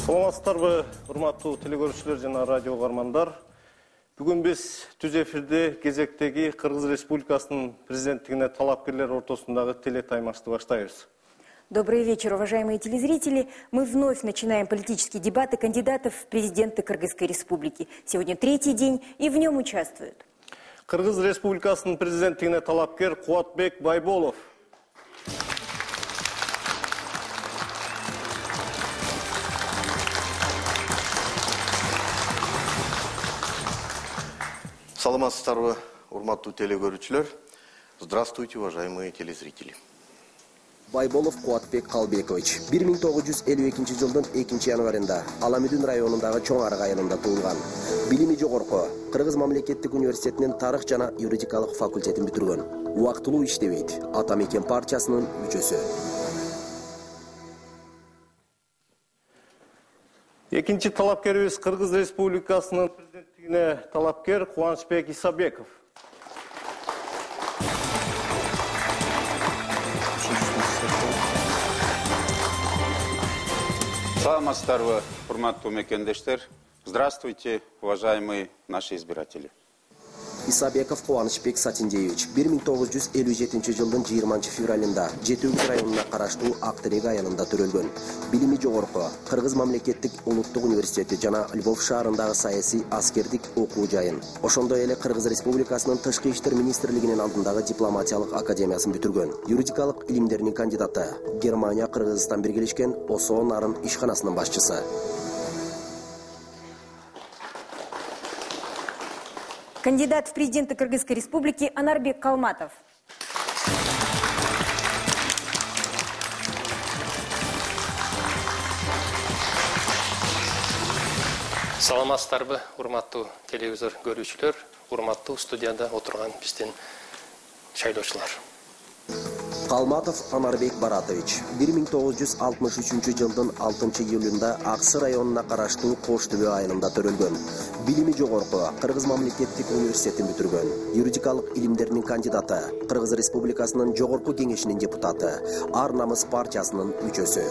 Саламатсыздарбы, урматтуу телекөрүүчүлөр жана радио угармандар. Бүгүн биз түз эфирде кезектеги Кыргыз Республикасынын президенттигине талапкерлер ортосундагы телетаймашты баштайбыз. Добрый вечер, уважаемые телезрители. Мы вновь начинаем политические дебаты кандидатов в президенты Кыргызской Республики. Сегодня третий день, и в нем участвуют. Кыргыз Республикасынын президенттигине талапкер Кубатбек Байболов. Саламатсыздарбы, урматтуу телекөрүүчүлөр. Здравствуйте, уважаемые телезрители. Байболов Кубатбек Калбекович 1952 жылдын 2 январында Аламүдүн районундагы Чоң Арык айылында туулган. Билими жогорку Кыргыз мамлекеттик университетинин тарых жана юридикалык факультетин бүтүргөн. Убактылуу иштебейт. Ата Мекен партиясынын мүчөсү. Экинчи талапкерибиз Кыргыз Республикасынын президенттигине талапкер Кубанычбек Исабеков. Саламатсыздарбы, урматтуу мекендештер. Здравствуйте, уважаемые наши избиратели. Исабеков Кубанычбек Сатиндеевич 1957 жылдын 20 февралында Жетөгүз районуна караштуу Актерек айылында төрөлгөн. Билими жогорку Кыргыз мамлекеттик улуттук университети жана Львов шаарындагы саясий аскердик окуу жайын. Ошондой эле Кыргыз Республикасынын Тышкы иштер министрлигинин алдындагы дипломатиялык академиясын бүтүргөн. Юридикалык илимдеринин кандидаты, Германия Кыргызстан биргелешкен Осо Нарын ишканасынын башчысы. Кандидат в президенты Кыргызской Республики Анарбек Калматов. Саламатсыздарбы, урматтуу телевизор көрүүчүлөр, урматтуу студияда отурган биздин шайлоочулар. Калматов Анарбек Баратович 1963 жылдын 6 июлунда Аксы районуна караштуу Кош Төбө айылында төрөлгөн. Билими жогорку Кыргыз мамлекеттик университетин бүтүргөн. Юридикалык илимдеринин кандидаты, Кыргыз Республикасынын жогорку кеңешинин депутаты, Ар Намыс партиясынын мүчөсү.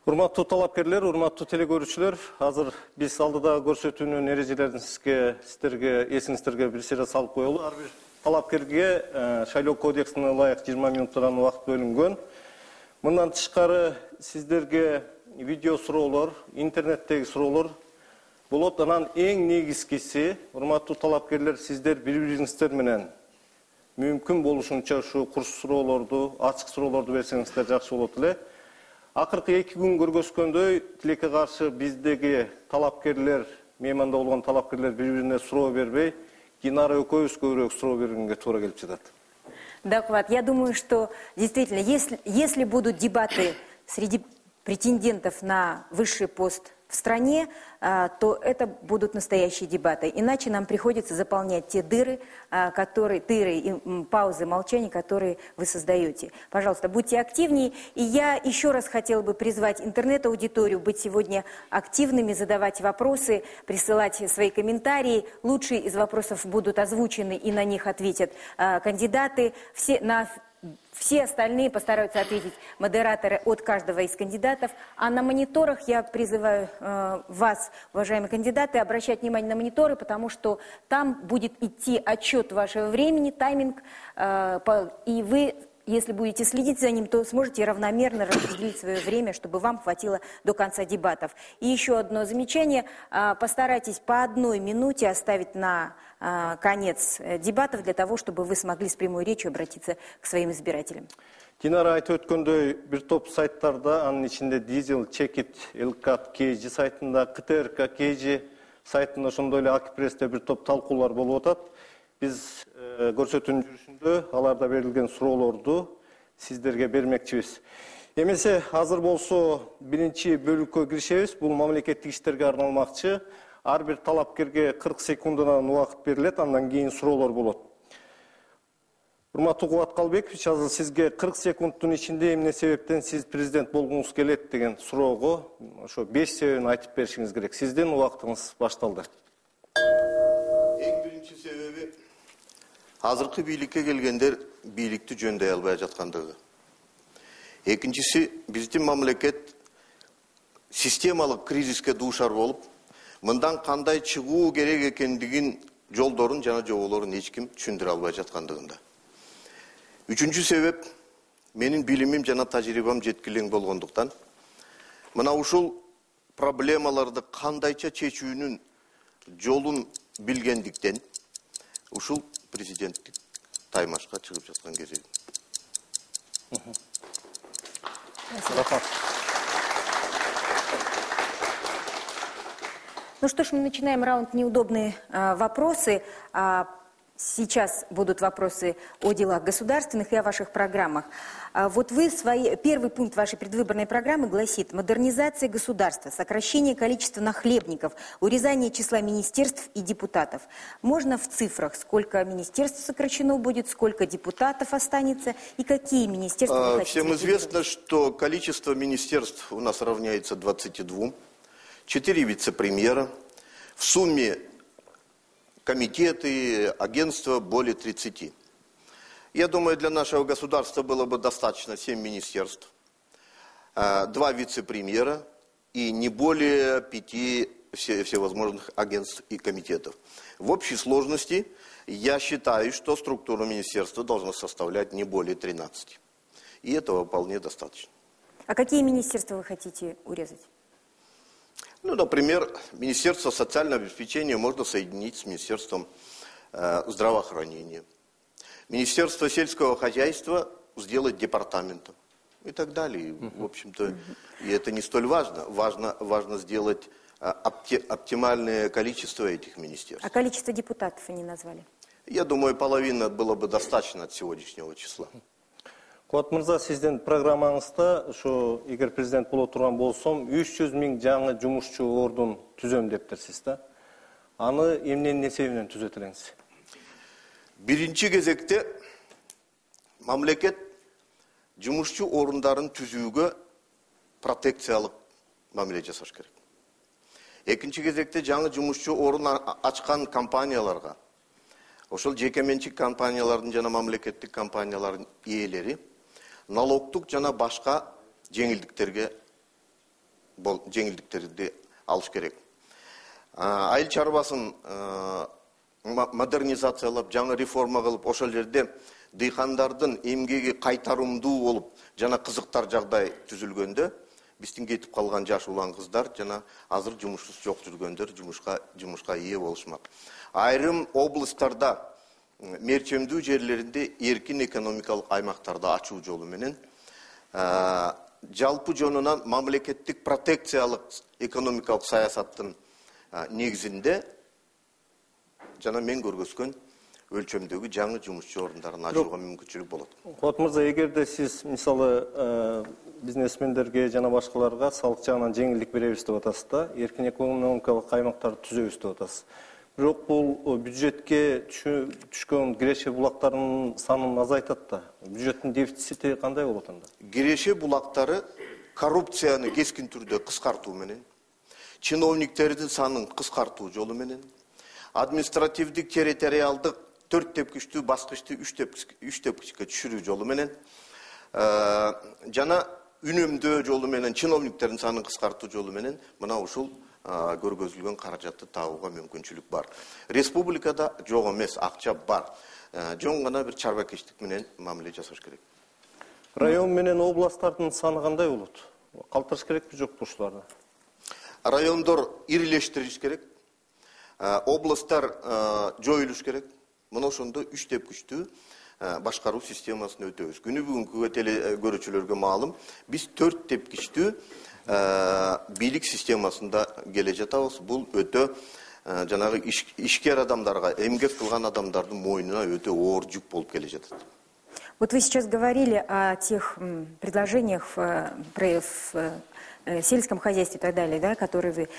Урматтуу талапкерлер, урматтуу телекөрүүчүлөр, азыр биз алдыдагы көрсөтүүнүн эрежелерин сиздерге эсиңиздерге бир сыйра салып коелу. Ар бир талапкерге шайлоо кодексине ылайык 20 минуттан убакыт бөлүнгөн. Мындан тышкары сиздерге видео суроолор, интернеттеги суроолор болот. Анан эң негизгиси, урматтуу талапкерлер, сиздер бири-бириңиздер менен мүмкүн болушунча ушу курс суроолорду, ачык суроолорду берсеңиздер жакшы болот эле. Акыркы 2 күн көргөзгөндөй, тилекке каршы биздеги талапкерлер, мейманда болгон талапкерлер бири-бирине суроо бербей, Динара экөөбүз көбүрөөк суроо бергенге туура келип жатат. Да, Кват, я думаю, что действительно, если будут дебаты среди претендентов на высший пост в стране, то это будут настоящие дебаты. Иначе нам приходится заполнять те дыры, и паузы молчания, которые вы создаете. Пожалуйста, будьте активнее. И я еще раз хотела бы призвать интернет-аудиторию быть сегодня активными, задавать вопросы, присылать свои комментарии. Лучшие из вопросов будут озвучены, и на них ответят кандидаты. Все остальные постараются ответить модераторы от каждого из кандидатов. А на мониторах я призываю вас, уважаемые кандидаты, обращать внимание на мониторы, потому что там будет идти отчет вашего времени, тайминг, и вы, если будете следить за ним, то сможете равномерно распределить свое время, чтобы вам хватило до конца дебатов. И еще одно замечание. Постарайтесь по 1 минуте оставить на конец дебатов для того, чтобы вы смогли с прямой речью обратиться к своим избирателям. Динара айтып өткөндөй, бир топ сайттарда, анын ичинде Дизел, Чекит, Элкат, Кейжи сайтында, КТРК, Кейжи сайтында, ошондой эле Акипрессте бир топ талкуулар болуп атат. Биз көрсөтүүнүн жүрүшүндө аларда берилген суроолорду сиздерге бермекчибиз. Эмесе азыр болсо биринчи бөлүккө киришебиз. Бул мамлекеттик иштерге арналмакчы. Ар бир талапкерге 40 секундадан убакыт берилет, андан кийин суроолор болот. Урматтуу Кубат Калбекович, азыр сизге 40 секундтун ичинде эмне себептен сиз президент болгуңуз келет деген суроого ошо 5 себебин айтып беришиңиз керек. Сиздин убактыңыз башталды. Эң биринчи себеби азыркы бийликке келгендер бийликти жөндөй албай жаткандыгы. Экинчиси, биздин мамлекет системалык кризиске дуушар болуп, мындан кандай чыгуу керек экендигин жолдорун жана жоболорун эч ким түшүндүрө албай жаткандыгында. Үчүнчү себеп, менин билимим жана тажрыйбам жеткилең болгондуктан, мына ушул проблемаларды кандайча чечүүнүн жолун билгендиктен, ушул президенттик таймашка чыгып жаткан кезегим. Ну что ж, мы начинаем раунд «Неудобные вопросы». Сейчас будут вопросы о делах государственных и о ваших программах. Вот вы первый пункт вашей предвыборной программы гласит: модернизация государства, сокращение количества нахлебников, урезание числа министерств и депутатов. Можно в цифрах, сколько министерств сокращено будет, сколько депутатов останется и какие министерства вы хотите? Всем известно, что количество министерств у нас равняется 22, 4 вице-премьера, в сумме комитеты, агентства более 30. Я думаю, для нашего государства было бы достаточно 7 министерств, 2 вице-премьера и не более 5 всевозможных агентств и комитетов. В общей сложности я считаю, что структура министерства должна составлять не более 13. И этого вполне достаточно. А какие министерства вы хотите урезать? Ну, например, Министерство социального обеспечения можно соединить с Министерством здравоохранения. Министерство сельского хозяйства сделать департаментом и так далее. В общем-то, и это не столь важно. Важно сделать оптимальное количество этих министерств. А количество депутатов они назвали? Я думаю, половина было бы достаточно от сегодняшнего числа. Куат Мырза, сиздин программаңызда, ошо эгер президент боло турган болсом, 300 000 жаңы жумушчу ордун түзөм дептирсиз да. Аны эмненин эсебинен түзөт элеңиз? Биринчи кезекте мамлекет жумушчу орундарын түзүүгө протекциялык мамиле жасаш керек. Экинчи кезекте жаңы жумушчу орун ачкан компанияларга, ошол жеке менчик компаниялардын жана мамлекеттик компаниялардын ээлери налогтук жана башка жеңилдиктерди алыш керек. Айыл чарбасын модернизациялап, жаңы реформа кылып, ошол жерде дыйкандардын эмгеги кайтарымдуу болуп, жана кызыктар жагдай түзүлгөндө, биздин кетип калган жаш улан кыздар жана азыр жумушсуз жок жүргөндөр жумушка ээ болушмак. Айрым областарда, мерчемдүү жерлеринде эркин экономикалык аймактарды ачуу жолу менен жалпы жонунан мамлекеттик протекциялык экономикалык саясаттын негизинде жана мен көргөзгөн өлчөмдөгү жаңы жумушчу орундарын ачууга мүмкүнчүлүк болот. Куат Мырза, эгерде сиз мисалы бизнесмендерге жана башкаларга салык жагынан жеңилдик беребиз деп атасыз да, эркин экономикалык аймактарды түзөбүз деп атасыз. Бирок бул бюджетке түшкөн киреше булактарынын санын азайтат да. Бюджеттин дефицити кандай болот анда? Киреше булактары коррупцияны кескин түрдө кыскартуу менен, чиновниктердин санын кыскартуу жолу менен, административдик территориалдык 4 тепкичтүү баскычты 3 тепкичке түшүрүү жолу менен, жана үнөмдөө жолу менен, чиновниктердин санын кыскартуу жолу менен мына ушул көргөзүлгөн каражатты табууга мүмкүнчүлүк бар. Республикада жок эмес, акча бар. Жон гана бир чарбакечтик менен мамиле жасаш керек. Район менен областтардын саны кандай болот? Калтырыш керекпи, жокпу ушуларды? Райондор ирилештириш керек. Областтар жоюлуш керек. Мына ошондо 3 тепкичтүү башкаруу системасын өтөбүз. Күнү бүгүнкү көрүүчүлөргө маалым, биз 4 тепкичтүү бийлик системасында келе жатабыз. Бул өтө жанагы ишкер адамдарга, эмгек кылган адамдардын мойнуна өтө оор жүк болуп келе жатат. Вот вы сейчас говорили о тех предложениях в сельском хозяйстве и так далее, да, которые вы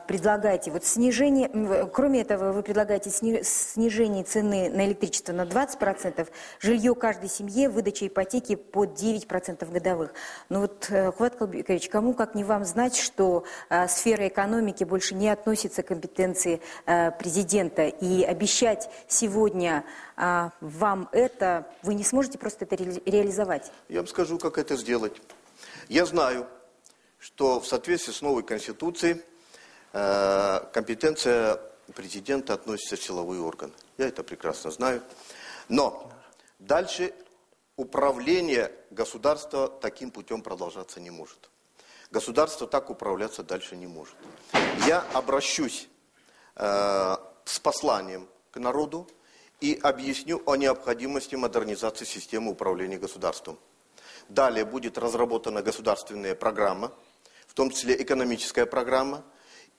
предлагаете. Вот снижение, кроме этого, вы предлагаете снижение цены на электричество на 20%, жилье каждой семье, выдача ипотеки под 9% годовых. Но вот, Кубат Калбекович, кому как не вам знать, что сфера экономики больше не относится к компетенции президента, и обещать сегодня вам это, вы не сможете просто это реализовать? Я вам скажу, как это сделать. Я знаю, что в соответствии с новой Конституцией компетенция президента относится к силовые органы. Я это прекрасно знаю. Но дальше управление государства таким путем продолжаться не может. Государство так управляться дальше не может. Я обращусь с посланием к народу и объясню о необходимости модернизации системы управления государством. Далее будет разработана государственная программа, в том числе экономическая программа,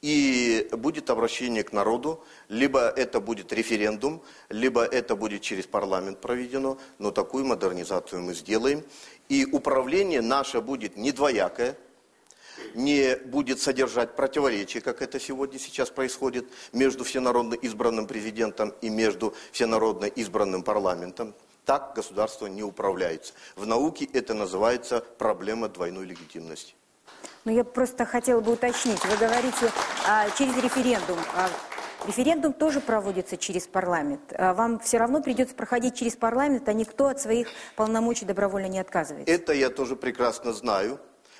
и будет обращение к народу, либо это будет референдум, либо это будет через парламент проведено, но такую модернизацию мы сделаем. И управление наше будет не двоякое, не будет содержать противоречия, как это сейчас происходит, между всенародно избранным президентом и между всенародно избранным парламентом. Так государство не управляется. В науке это называется проблема двойной легитимности. Ну, я просто хотела бы уточнить. Вы говорите через референдум. Референдум тоже проводится через парламент. Вам все равно придется проходить через парламент, а никто от своих полномочий добровольно не отказывается. Это я тоже прекрасно знаю.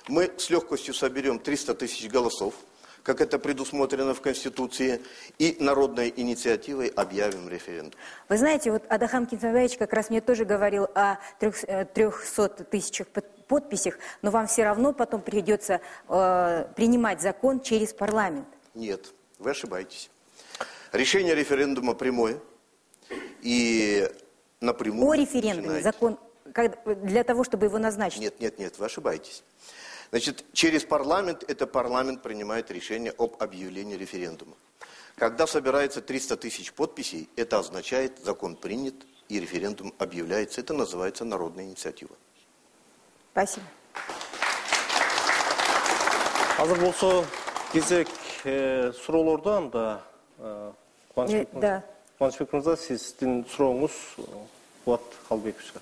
Мы с легкостью соберем 300 тысяч голосов, как это предусмотрено в Конституции, и народной инициативой объявим референдум. Вы знаете, вот Адахам Кенсанбаевич как раз мне тоже говорил о 300 тысячах подписях, но вам все равно потом придется принимать закон через парламент. Нет, вы ошибаетесь. Решение референдума прямое и напрямую. О референдуме закон для того, чтобы его назначить. Нет, вы ошибаетесь. Значит, через парламент, это парламент принимает решение об объявлении референдума. Когда собирается 300 тысяч подписей, это означает, закон принят и референдум объявляется. Это называется народная инициатива. Спасибо. Азыр болсо кезек суроолордон да Кубанычбек мырза, сиздин сурооңуз Кубат Калбековичке.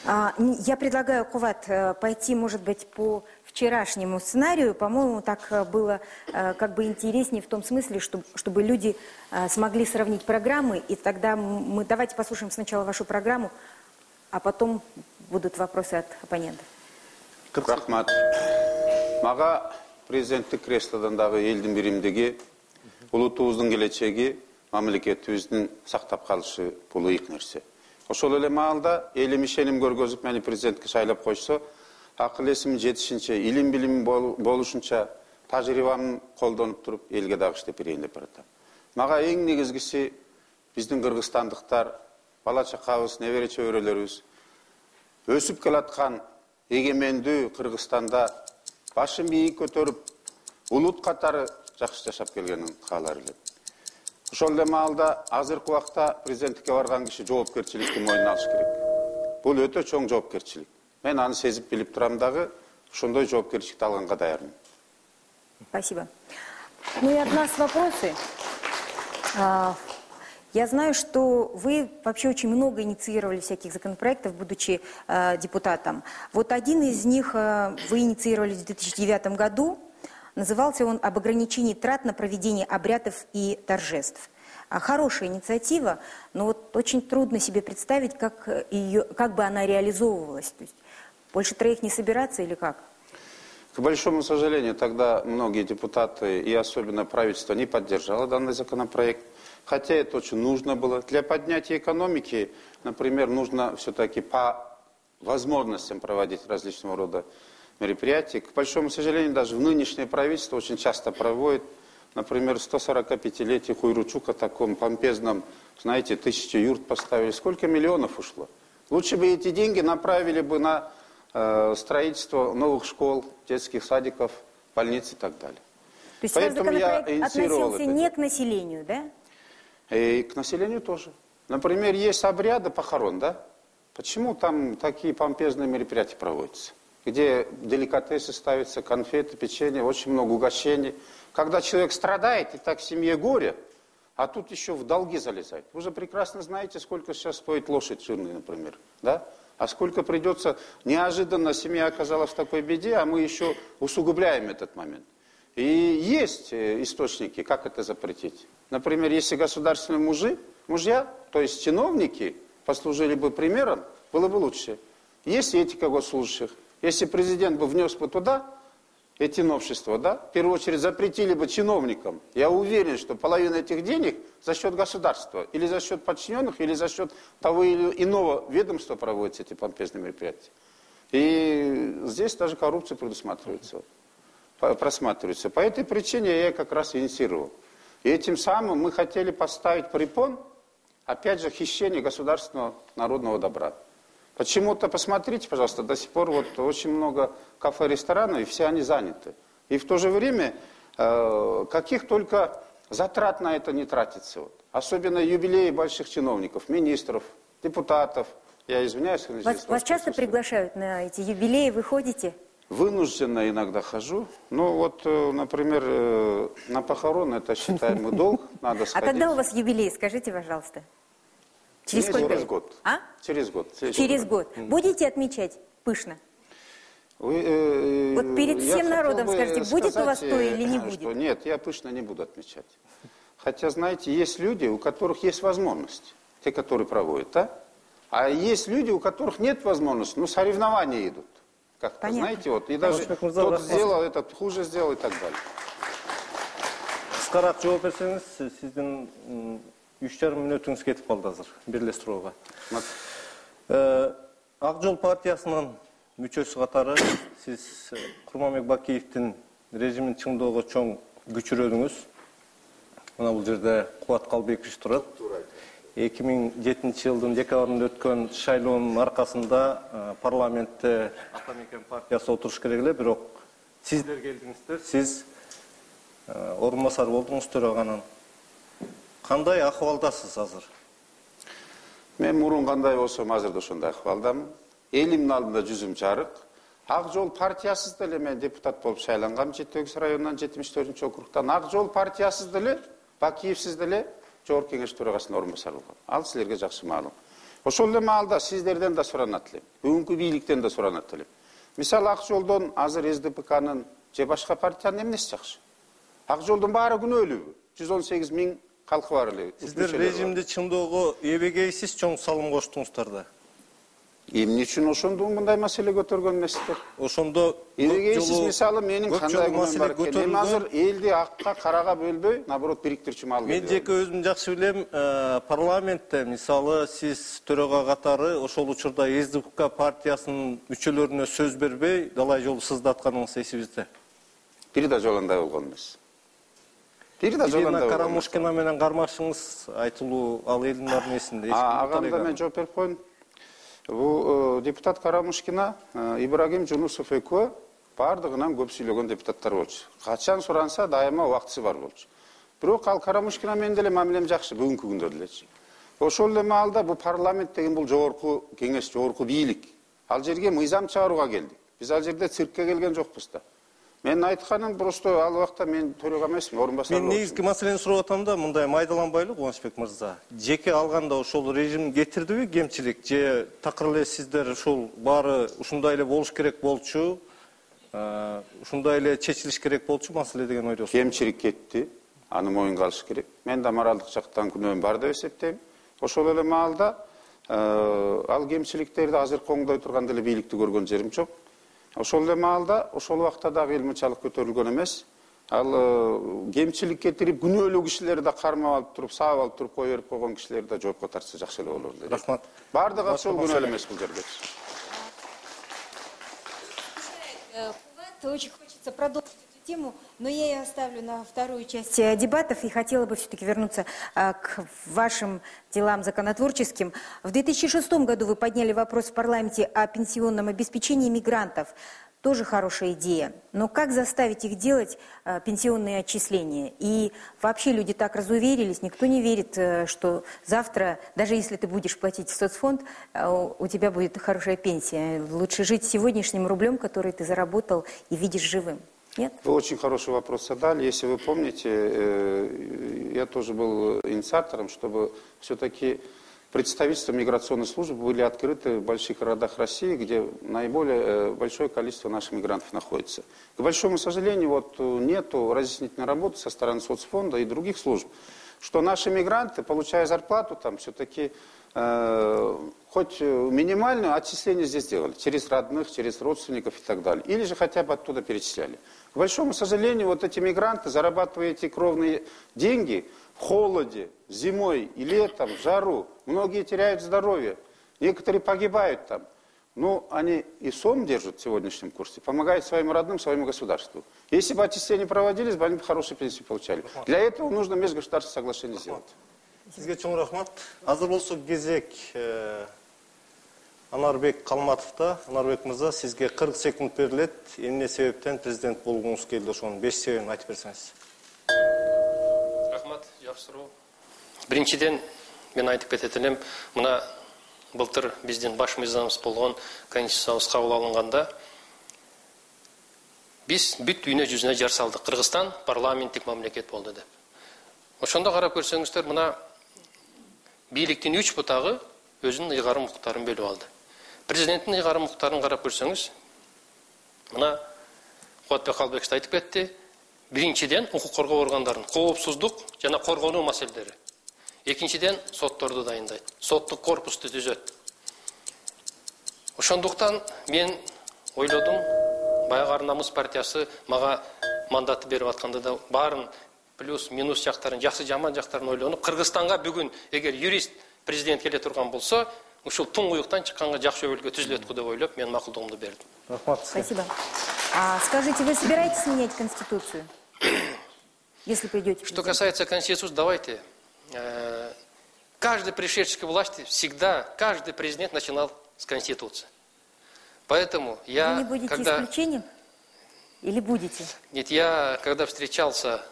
Я предлагаю, Кубат, пойти, может быть, по вчерашнему сценарию. По-моему, так было как бы интереснее в том смысле, чтобы люди смогли сравнить программы. И тогда давайте послушаем сначала вашу программу, а потом будут вопросы от оппонентов. Рахмат. Мага президенттик креслодан дагы элдин биримдиги, улутубуздун келечеги, мамлекетибиздин сактап калышы бул ыйык нерсе. Ошол эле маалда элим ишеним көргөзүп мени президентке шайлап койсо, акыл эсимин жетишинче, илим билимим болушунча тажрыйбамды колдонуп туруп элге дагы иштеп берейин деп баратам. Мага эң негизгиси биздин кыргызстандыктар, бала чакабыз, небере чөбөрөлөрүбүз өсүп келаткан эгемендүү Кыргызстанда башын бийик көтөрүп, улут катары жакшы жашап келгенин каалар элем. Ошол эле маалда азыркы убакта президенттикке барган киши жоопкерчиликти мойнуна алыш керек. Бул өтө чоң жоопкерчилик. Мен аны сезип билип турам дагы, ошондой жоопкерчиликти алганга даярмын. Спасибо. Ну и от нас вопросы. Я знаю, что вы вообще очень много инициировали всяких законопроектов, будучи депутатом. Вот один из них вы инициировали в 2009 году. Назывался он «Об ограничении трат на проведение обрядов и торжеств». Хорошая инициатива, но вот очень трудно себе представить, как бы она реализовывалась. То есть больше 3 не собираться или как? К большому сожалению, тогда многие депутаты и особенно правительство не поддержало данный законопроект. Хотя это очень нужно было. Для поднятия экономики, например, нужно все-таки по возможностям проводить различного рода мероприятий. К большому сожалению, даже в нынешнее правительство очень часто проводит, например, 145-летие Хуйручука, таком помпезном, знаете, 1000 юрт поставили. Сколько миллионов ушло? Лучше бы эти деньги направили бы на строительство новых школ, детских садиков, больниц и так далее. То есть поэтому я относился не к населению, да? И к населению тоже. Например, есть обряды похорон, да? Почему там такие помпезные мероприятия проводятся? где деликатесы ставятся, конфеты, печенье, очень много угощений. Когда человек страдает, и так в семье горе, а тут еще в долги залезает. Вы же прекрасно знаете, сколько сейчас стоит лошадь жирная, например, да? А сколько придется, неожиданно семья оказалась в такой беде, а мы еще усугубляем этот момент. И есть источники, как это запретить. Например, если государственные мужья, то есть чиновники, послужили бы примером, было бы лучше. Есть этика госслужащих. Если президент бы внес бы туда эти новшества, да, в первую очередь запретили бы чиновникам. Я уверен, что половина этих денег за счет государства, или за счет подчиненных, или за счет того или иного ведомства проводятся эти помпезные мероприятия. И здесь даже коррупция просматривается. По этой причине я как раз инициировал. И этим самым мы хотели поставить препон, опять же, хищение государственного народного добра. Почему-то, посмотрите, пожалуйста, до сих пор вот очень много кафе, ресторанов, и все они заняты. И в то же время, каких только затрат на это не тратится. Вот. Особенно юбилеи больших чиновников, министров, депутатов. Я извиняюсь. Вас часто приглашают на эти юбилеи, вы ходите? Вынужденно иногда хожу. Ну вот, например, на похороны, это считаем мы долг, надо сходить. А когда у вас юбилей, скажите, пожалуйста? Через сколько Через лет? год. А? Через год. Через год. Будете отмечать пышно? Вот перед Я всем народом хотел бы скажите, будет у вас сказать, то или не что будет? нет, я пышно не буду отмечать. Хотя, знаете, есть люди, у которых есть возможность, те, которые проводят, да? А есть люди, у которых нет возможности, но соревнования идут. Как-то, знаете, вот, и даже тот сделал, этот хуже сделал и так далее. Қысқарақ жауап берсеңіз, сіздің 3,5 мүнөтүңүз кетип калды азыр бирлештирүүгө. Ак жол партиясынын мүчөсү катары сиз Курманбек Бакиевдин режимин чыңдоого чоң күчүрөдүңүз. Мына бул жерде Кубат Калбекович турат. 2007 жылдын декабрында өткөн шайлоонун аркасында парламентте Атамекен партиясы отуруш керек эле, бирок сиздер келдиңиздер, сиз орун басар болдуңуз төраганын. Кандай акыбалдасыз азыр? Мен мурун кандай болсом азыр да ошондой акыбалдамын. Элимдин алдында жүзүм жарык. Ак жол партиясыз деле мен депутат болуп шайлангам 7 районунан 74-округтан. Ак жол партиясыз деле, Бакиевсиз деле Жогорку кеңеш төрагасынын орун басары болгон. Ал силерге жакшы маалым. Ошол эле маалда сиздерден да суранат элем. Бүгүнкү бийликтен да суранат элем. Мисалы ак жолдон азыр СДПКнын же башка партиянын эмнеси жакшы? Ак жолдун баары күнөөлүүбү? 118 000 калкы бар эле. Сиздер режимди чыңдоого эбегейсиз чоң салым коштуңуздар да. Эмне үчүн ошондо мындай маселе көтөргөн эмессиздер? Ошондо эбегейсиз мисалы менин кандай күнөөм бар экен? Эми азыр көтөрүлгөн. элди акка карага бөлбөй, наоборот бириктирчү маал Мен жеке өзүм жакшы билем, парламентте мисалы сиз төрага катары ошол учурда СДПК партиясынын мүчөлөрүнө сөз бербей, далай жолу сыздатканыңыз эсибизде. Бир да жолу андай болгон эмес. Бир да жолу андай болгон. Карамушкина менен кармашыңыз айтылуу ал элдин баардын эсинде. Агамда мен жооп берип коеюн. Бул депутат Карамушкина, Ибрагим Жунусов экөө бардыгынан көп сүйлөгөн депутаттар болчу. Качан суранса дайыма убактысы бар болчу. Бирок ал Карамушкина менен деле мамилем жакшы бүгүнкү күндө делечи. Ошол эле маалда бул парламент деген бул жогорку кеңеш, жогорку бийлик. Ал жерге мыйзам чыгарууга келдик. Биз ал жерде циркке келген жокпуз да. Мен айтканым просто ал убакта мен төрөгө эмесмин, орун басар. Мен негизги маселени сурап атам да, мындай майдаланбайлы Кубанычбек мырза. Жеке алганда ошол режим кетирдиби кемчилик же такыр эле сиздер ушул баары ушундай эле болуш керек болчу, ушундай эле чечилиш керек болчу маселе деген ойдосуз? Кемчилик кетти, аны моюнга алыш керек. Мен да моралдык жактан күнөөм бар деп эсептейм. Ошол эле маалда ал кемчиликтерди азыркы оңдой турган деле бийликти көргөн жерим жок. Ошол эле маалда, ошол убакта дагы илмичалык көтөрүлгөн эмес. Ал кемчилик кетирип, күнөөлүү кишилерди да кармап алып туруп, саап алып туруп кое берип койгон кишилерди да жоопко тартса жакшы эле болор деп. Рахмат. Бардыгы ошол күнөөлүү эмес бул жерде. Очень хочется продолжить эту тему, но я ее оставлю на вторую часть дебатов и хотела бы все-таки вернуться к вашим делам законотворческим. В 2006 году вы подняли вопрос в парламенте о пенсионном обеспечении мигрантов. тоже хорошая идея. Но как заставить их делать пенсионные отчисления? И вообще люди так разуверились, никто не верит, что завтра, даже если ты будешь платить в соцфонд, у тебя будет хорошая пенсия. Лучше жить сегодняшним рублем, который ты заработал и видишь живым. Нет? Вы очень хороший вопрос задали. Если вы помните, я тоже был инициатором, чтобы все-таки представительства миграционной службы были открыты в больших городах России, где наиболее большое количество наших мигрантов находится. К большому сожалению, вот нету разъяснительной работы со стороны соцфонда и других служб, что наши мигранты, получая зарплату, там все-таки хоть минимальное отчисление здесь делали, через родных, через родственников и так далее. Или же хотя бы оттуда перечисляли. К большому сожалению, вот эти мигранты, зарабатывая эти кровные деньги в холоде, зимой и летом, в жару, многие теряют здоровье, некоторые погибают там. Но они и сон держат в сегодняшнем курсе, помогают своим родным, своему государству. Если бы отчисления проводились, бы они бы хорошие пенсии получали. Для этого нужно межгосударственное соглашение сделать. Сизге чоң рахмат. Азыр болсо кезек Анарбек Калматовда. Анарбек мырза, сизге 40 секунд берилет. Эмне себептен президент болгуңуз келди, ошонун 5 себебин айтып берсеңиз. Рахмат, жакшы суроо. Биринчиден мен айтып кетет элем, мына былтыр биздин баш мыйзамыбыз болгон конституциябыз кабыл алынганда биз бүт дүйнө жүзүнө жар салдык. Кыргызстан парламенттик мамлекет болду деп. Ошондо карап көрсөңүздөр, мына бийликтин 3 бутагы өзүнүн ыйгарым укуктарын бөлүп алды. Президенттин ыйгарым укуктарын карап көрсөңүз, мына Кубатбек Калбеков айтып кетти. Биринчиден укук коргоо органдарынын коопсуздук жана коргонуу маселелери. Экинчиден сотторду дайындайт, соттук корпусту түзөт. Ошондуктан мен ойлодум, баягы Ар намыс партиясы мага мандат берип атканда да баарын плюс минус жактарын, жакшы жаман жактарын ойлонуп, Кыргызстанга бүгүн эгер юрист президент келе турган болсо, ушул туңгуюктан чыкканга жакшы өбөлгө түзүлөт деп ойлоп, мен макулдугумду бердим. Рахмат. Спасибо. Скажите, вы собираетесь менять Конституцию? Если придете. Что касается Конституции, давайте. Каждый пришедший к власти, всегда, каждый президент начинал с Конституции. Поэтому я... Вы не будете исключением? Или будете? Нет, я когда встречался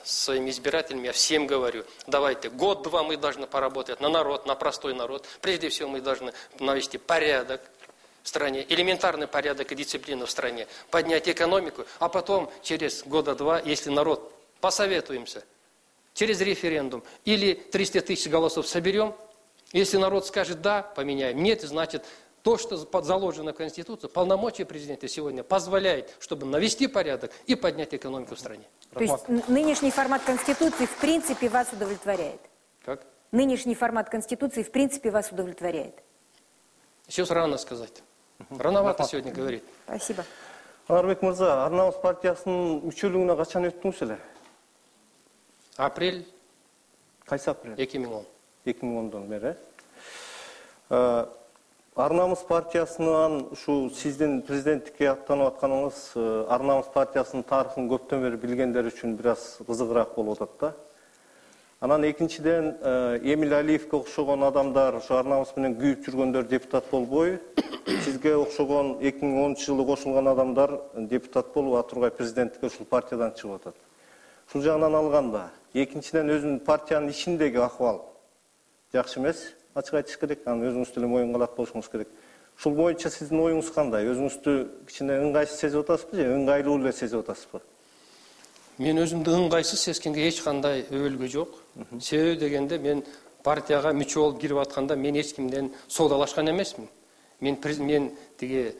с своими избирателями, я всем говорю, давайте, год-два мы должны поработать на народ, на простой народ. Прежде всего мы должны навести порядок в стране, элементарный порядок и дисциплину в стране, поднять экономику, а потом через года-два, если народ посоветуемся, через референдум или 300 тысяч голосов соберем, если народ скажет «да», поменяем, «нет», значит, то, что заложено в Конституции, полномочия президента сегодня позволяет, чтобы навести порядок и поднять экономику в стране. То есть нынешний формат Конституции в принципе вас удовлетворяет? Как? Нынешний формат Конституции в принципе вас удовлетворяет? Сейчас рано сказать. Рановато сегодня говорить. Спасибо. Анарбек мырза, Ар намыс партиясынын мүчөлүгүнө качан өттүңүз эле? Апрель Кайсы апрель? 2010. 2010 бери. Ар намыс партиясынан ушу сиздин президенттикке аттанып атканыңыз Ар намыс партиясынын тарыхын көптөн бери билгендер үчүн бир аз кызыгыраак болуп атат да. Анан экинчиден Эмиль Алиевке окшогон адамдар, ушу Ар намыс менен күйүп жүргөндөр депутат болбой, сизге окшогон 2010-жылы кошулган адамдар депутат болуп, а тургай президенттикке ушул партиядан чыгып атат. Ушул жагынан алганда, экинчиден өзүнүн партиянын ичиндеги акыбал жакшы эмес, ачык айтыш керек, анан өзүңүз деле моюнга алат болушуңуз керек. Ушул боюнча сиздин оюңуз кандай? Өзүңүздү кичине ыңгайсыз сезип атасызбы же ыңгайлуу эле сезип атасызбы? Мен өзүмдү ыңгайсыз сезгенге эч кандай өбөлгө жок. Себеби дегенде мен партияга мүчө болуп кирип атканда мен эч кимден соодалашкан эмесмин. Мен тиги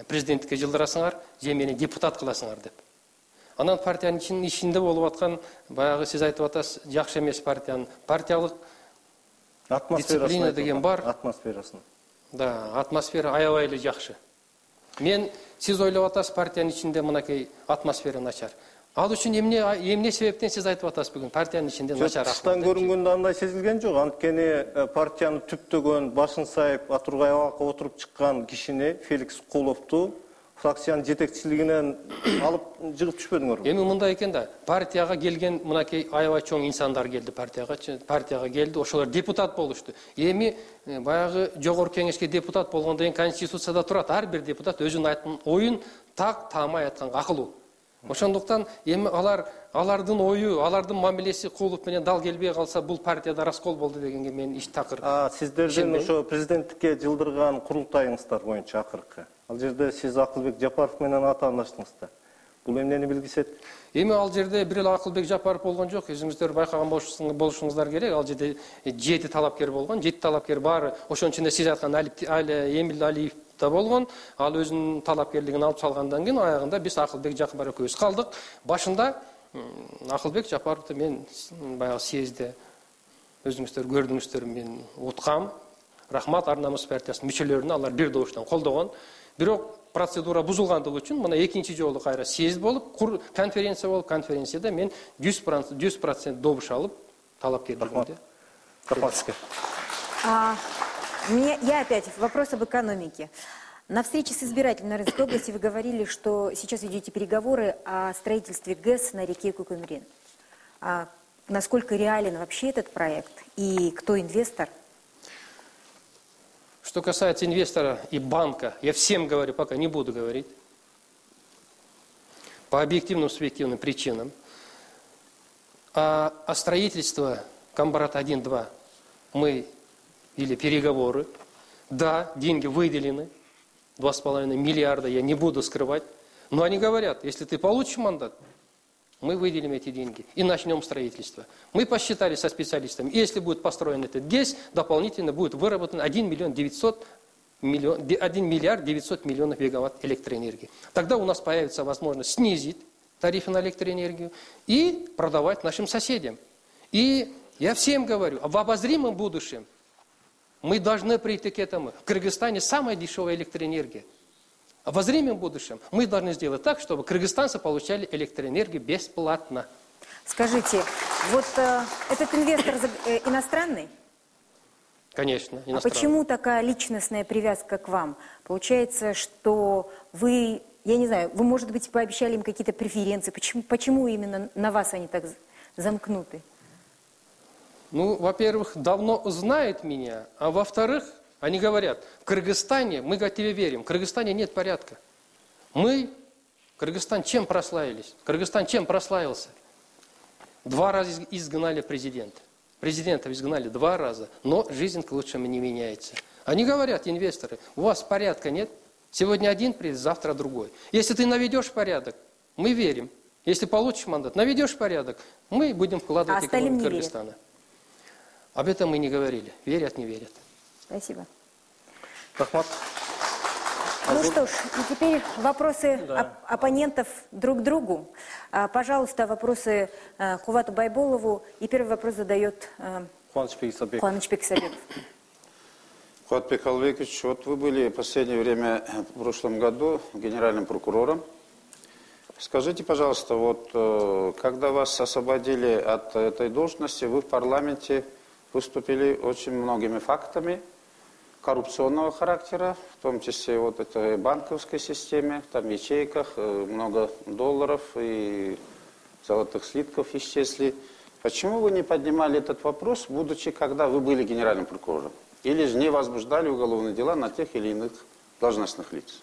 президенттикке жылдырасыңар, же мени депутат кыласыңар деп. Анан партиянын ичинде болуп аткан, баягы сиз айтып атасыз, жакшы эмес партиянын партиялык дисциплина деген бар. Атмосферасын. Да, атмосфера аябай эле жакшы. Мен сиз ойлоп атасыз, партиянын ичинде мынакей атмосфера начар. Ал үчүн эмне себептен сиз айтып атасыз бүгүн партиянын ичинде начар? Тыштан көрүнгөндө андай сезилген жок. Анткени партияны түптөгөн, башын сайып, атургай абакка отуруп чыккан кишини Феликс Куловду фракциянын жетекчилигинен алып жыгып түшпөдүңөрбү? Эми мындай экен да, партияга келген мынакей аябай чоң инсандар келди партияга келди, ошолор депутат болушту. Эми баягы жогорку кеңешке депутат болгондон кийин конституцияда турат, ар бир депутат өзүнүн айткан оюн так таамай айтканга акылуу. Ошондуктан эми алардын ою, алардын мамилеси кулуп менен дал келбей калса, бул партияда раскол болду дегенге мен иш такыр. Сиздердин ошо президенттикке жылдырган курултайыңыздар боюнча акыркы. Ал жерде сиз Акылбек Жапаров менен атаандаштыңыз да. Бул эмнени билгисет? Эми ал жерде бир эле Акылбек Жапаров болгон жок. Өзүңүздөр байкаган болушуңуздар керек. Ал жерде 7 талапкер болгон. 7 талапкер баары ошонун ичинде сиз айткан Эмил Алиев да болгон. Ал өзүнүн талапкерлигин алып салгандан кийин аягында биз Акылбек Жапаров экөөбүз калдык. Башында Акылбек Жапаровду мен баягы съезде өзүңүздөр көрдүңүздөр, мен уткам. Рахмат Ар намус партиясынын мүчөлөрүнө, алар бир добуштан колдогон. Бирок процедура бузулгандыгы үчүн мына экинчи жолу кайра съезд болуп, конференция болуп, конференцияда мен 100% добуш алып талапкерлигимди. Я опять вопрос об экономике. На встрече с избирателями на Рязанской области вы говорили, что сейчас ведете переговоры о строительстве ГЭС на реке Кукумрин. Насколько реален вообще этот проект и кто инвестор? Что касается инвестора и банка, я всем говорю, пока не буду говорить, по объективным, субъективным причинам, а строительство Камбарат 1-2 мы вели переговоры, да, деньги выделены, 2,5 миллиарда, я не буду скрывать, но они говорят, если ты получишь мандат, мы выделим эти деньги и начнем строительство. Мы посчитали со специалистами, если будет построен этот ГЭС, дополнительно будет выработан 1 миллиард 900 миллионов мегаватт электроэнергии. Тогда у нас появится возможность снизить тарифы на электроэнергию и продавать нашим соседям. И я всем говорю, в обозримом будущем мы должны прийти к этому. В Кыргызстане самая дешевая электроэнергия. В обозримом будущем мы должны сделать так, чтобы кыргызстанцы получали электроэнергию бесплатно. Скажите, вот этот инвестор иностранный? Конечно, иностранный. А почему такая личностная привязка к вам? Получается, что вы, я не знаю, вы, может быть, пообещали им какие-то преференции. Почему именно на вас они так замкнуты? Ну, во-первых, давно знают меня, а во-вторых, они говорят, в Кыргызстане, мы тебе верим, в Кыргызстане нет порядка. Кыргызстан чем прославились? Кыргызстан чем прославился? 2 раза изгнали президента. Президентов изгнали 2 раза, но жизнь к лучшему не меняется. Они говорят, инвесторы, у вас порядка нет, сегодня один приедет, завтра другой. Если ты наведешь порядок, мы верим. Если получишь мандат, наведешь порядок, мы будем вкладывать экономику Кыргызстана. Об этом мы не говорили. Верят, не верят. Спасибо. Рахмат. Ну что ж, и теперь вопросы оппонентов друг к другу. Пожалуйста, вопросы Кувату Байболову. И первый вопрос задает Куанычбек Исабеков. Куатбек Албекович, вот вы были в последнее время, в прошлом году, генеральным прокурором. Скажите, пожалуйста, вот когда вас освободили от этой должности, вы в парламенте выступили очень многими фактами коррупционного характера, в том числе вот этой банковской системе, там в ячейках много долларов и золотых слитков исчезли. Почему вы не поднимали этот вопрос, будучи, когда вы были генеральным прокурором? Или же не возбуждали уголовные дела на тех или иных должностных лиц?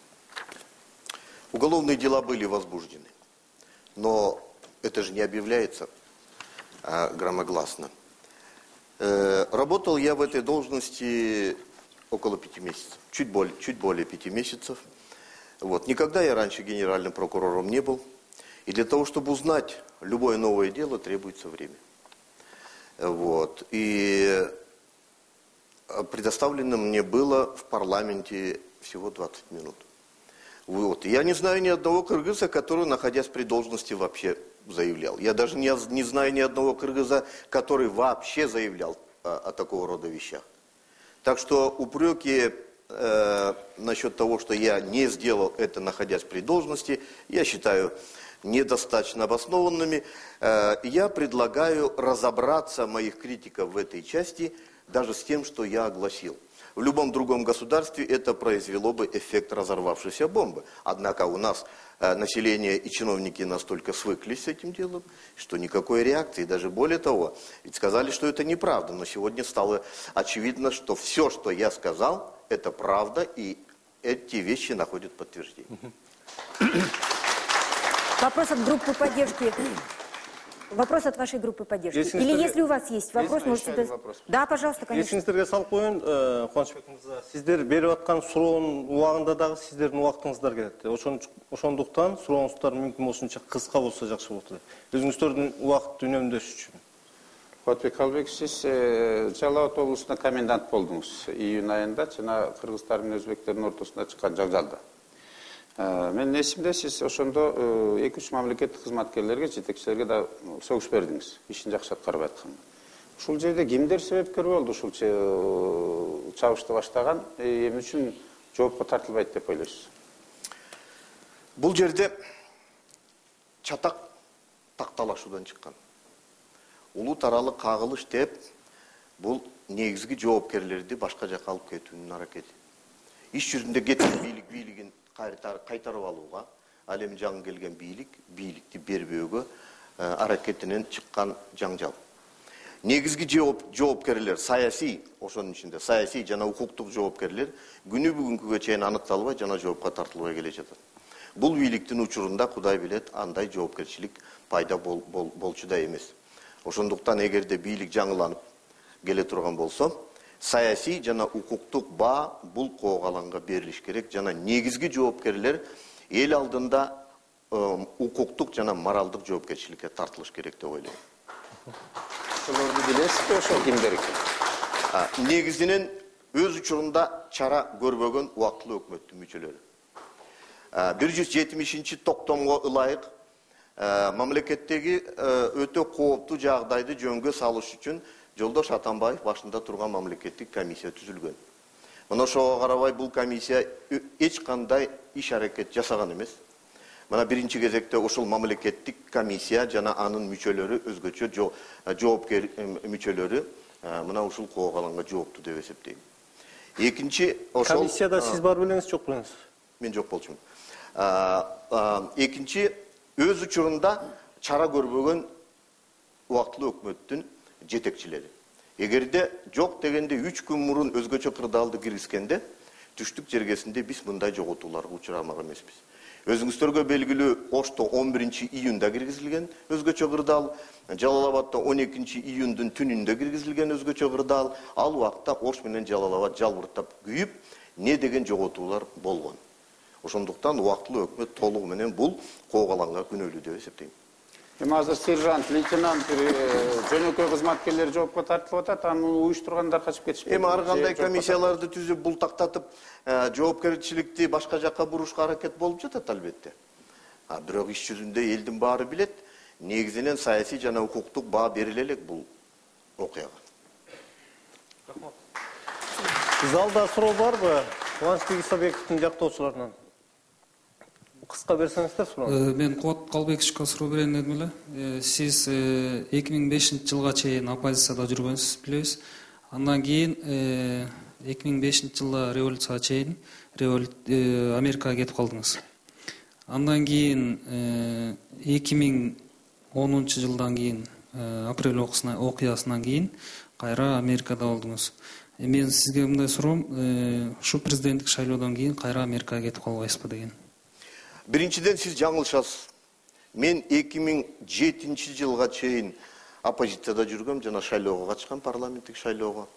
Уголовные дела были возбуждены, но это же не объявляется громогласно. Работал я в этой должности около 5 месяцев, чуть более 5 месяцев. Вот. Никогда я раньше генеральным прокурором не был. И для того, чтобы узнать любое новое дело, требуется время. Вот. И предоставлено мне было в парламенте всего 20 минут. Вот. Я не знаю ни одного кыргыза, который, находясь при должности, вообще заявлял. Я даже не знаю ни одного кыргыза, который вообще заявлял о такого рода вещах. Так что упреки насчет того, что я не сделал это, находясь при должности, я считаю недостаточно обоснованными. Я предлагаю разобраться моих критиков в этой части даже с тем, что я огласил. В любом другом государстве это произвело бы эффект разорвавшейся бомбы. Однако у нас население и чиновники настолько свыклись с этим делом, что никакой реакции. Даже более того, ведь сказали, что это неправда. Но сегодня стало очевидно, что все, что я сказал, это правда, и эти вещи находят подтверждение. Вопрос от группы поддержки. Вопрос от вашей группы поддержки. Или если у вас есть вопрос, можете... Да, пожалуйста, конечно. Есіңіздерге салып қойын, Қуанышбек мырза, сіздер беріп атқан сұраудың уағында дағы сіздердің уақытыңыздар келеді. Ошондуктан сурооңуздар мүмкүн болушунча кыска болсо жакшы болот. Өзүңүздөрдүн убакытты үнөмдөш үчүн. Куатбек Калбек, сиз Жалал Абад облусунда комендант болдуңуз. Июнь айында жана кыргыздар менен өзбектердин ортосунда чыккан жаңжалда. Мен эсимде, сиз ошондо 2-3 мамлекеттик кызматкерлерге, жетекчилерге да согуш бердиңиз, ишин жакшы аткарбай атканга. Ушул жерде кимдер себепкер болду ушул чабышты баштаган, эмне үчүн жоопко тартылбайт деп ойлойсуз? Бул жерде чатак такталашуудан чыккан. Улут аралык кагылыш деп, бул негизги жоопкерлерди башка жака алып кетүүнүн аракети. Иш жүзүндө кеткен бийлигин кайтарып алууга, ал эми жаңы келген бийликти бербөөгө аракетинен чыккан жаңжал. Негизги жоопкерлер саясий, ошонун ичинде саясий жана укуктук жоопкерлер күнү бүгүнкүгө чейин аныкталбай жана жоопко тартылбай келе жатат. Бул бийликтин учурунда Кудай билет андай жоопкерчилик пайда болчу да эмес. Ошондуктан эгерде бийлик жаңыланып келе турган болсо, саясий жана укуктук баа бул коогаланга берилиш керек жана негизги жоопкерлер эл алдында укуктук жана моралдык жоопкерчиликке тартылыш керек деп ойлойм. Ошолорду билесизби, ошол кимдер экен? Негизинен өз учурунда чара көрбөгөн убактылуу өкмөттүн мүчөлөрү. 170 токтомго ылайык мамлекеттеги өтө кооптуу жагдайды жөнгө салыш үчүн Жолдош Атамбаев башында турган мамлекеттик комиссия түзүлгөн. Мына ошого карабай бул комиссия эч кандай иш аракет жасаган эмес. Мына биринчи кезекте ошол мамлекеттик комиссия жана анын мүчөлөрү өзгөчө жоопкер мүчөлөрү мына ушул коогаланга жооптуу деп эсептейм. Экинчи ошол комиссияда сиз бар белеңиз, жок белеңиз? Мен жок болчумун. Экинчи өз учурунда чара көрбөгөн убактылуу өкмөттүн жетекчилери. Эгерде жок дегенде 3 күн мурун өзгөчө кырдаалды киргизгенде, түштүк жергесинде биз мындай жоготууларга учурамак эмеспиз. Өзүңүздөргө белгилүү, Ошто 11 июнда киргизилген өзгөчө кырдаал, Жалал Абадта 12 июндун түнүндө киргизилген өзгөчө кырдаал, ал убакта Ош менен Жалал Абад жалбыртап күйүп, не деген жоготуулар болгон. Ошондуктан убактылуу өкмөт толугу менен бул коогаланга күнөөлүү деп эсептейм. Эми азыр сержант, лейтенант, жөнөкөй кызматкерлер жоопко тартылып атат, аны уюштургандар качып кетишпейт. Эми ар кандай комиссияларды түзүп, бултактатып, жоопкерчиликти башка жакка бурушка аракет болуп жатат албетте. Бирок иш жүзүндө элдин баары билет, негизинен саясий жана укуктук баа бериле элек бул окуяга. Залда суроо барбы? Кубанычбек Исабековдун жактоочуларынан. Кыска берсеңиздер суроону. Мен Куат Калбековичке суроо берейин дедим эле. Сиз 2005-жылга чейин оппозицияда жүргөнсүз, билебиз. Андан кийин 2005-жылда революцияга чейин Америкага кетип калдыңыз. Андан кийин 2010-жылдан кийин апрель окуясынан кийин кайра Америкада болдуңуз. Мен сизге мындай суроом, ушу президенттик шайлоодон кийин кайра Америкага кетип калбайсызбы деген. Биринчиден сиз жаңылышасыз. Мен 2007-жылга чейин оппозицияда жүргөм жана шайлоого катышкан, парламенттик шайлоого.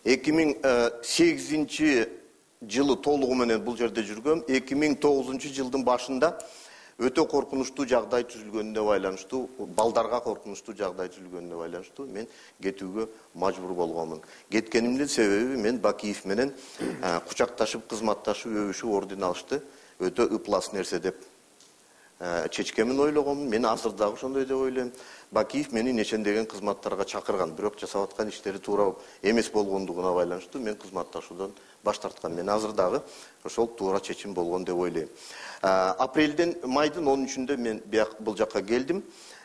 2008-жылы толугу менен бул жерде жүргөм. 2009-жылдын башында өтө коркунучтуу жагдай түзүлгөнүнө байланыштуу, балдарга коркунучтуу жагдай түзүлгөнүнө байланыштуу мен кетүүгө мажбур болгонмун. Кеткенимдин себеби мен Бакиев менен кучакташып, кызматташып, өбүшүп орден алышты. Өтө ыплас нерсе деп чечкемин ойлогомун. Мен азыр дагы ошондой деп ойлойм. Бакиев мени нечендеген кызматтарга чакырган, бирок жасап аткан иштери туура эмес болгондугуна байланыштуу мен кызматташуудан баш тарткан. Мен азыр дагы ошол туура чечим болгон деп ойлойм. Апрелден майдын 13-үндө мен бул жакка келдим.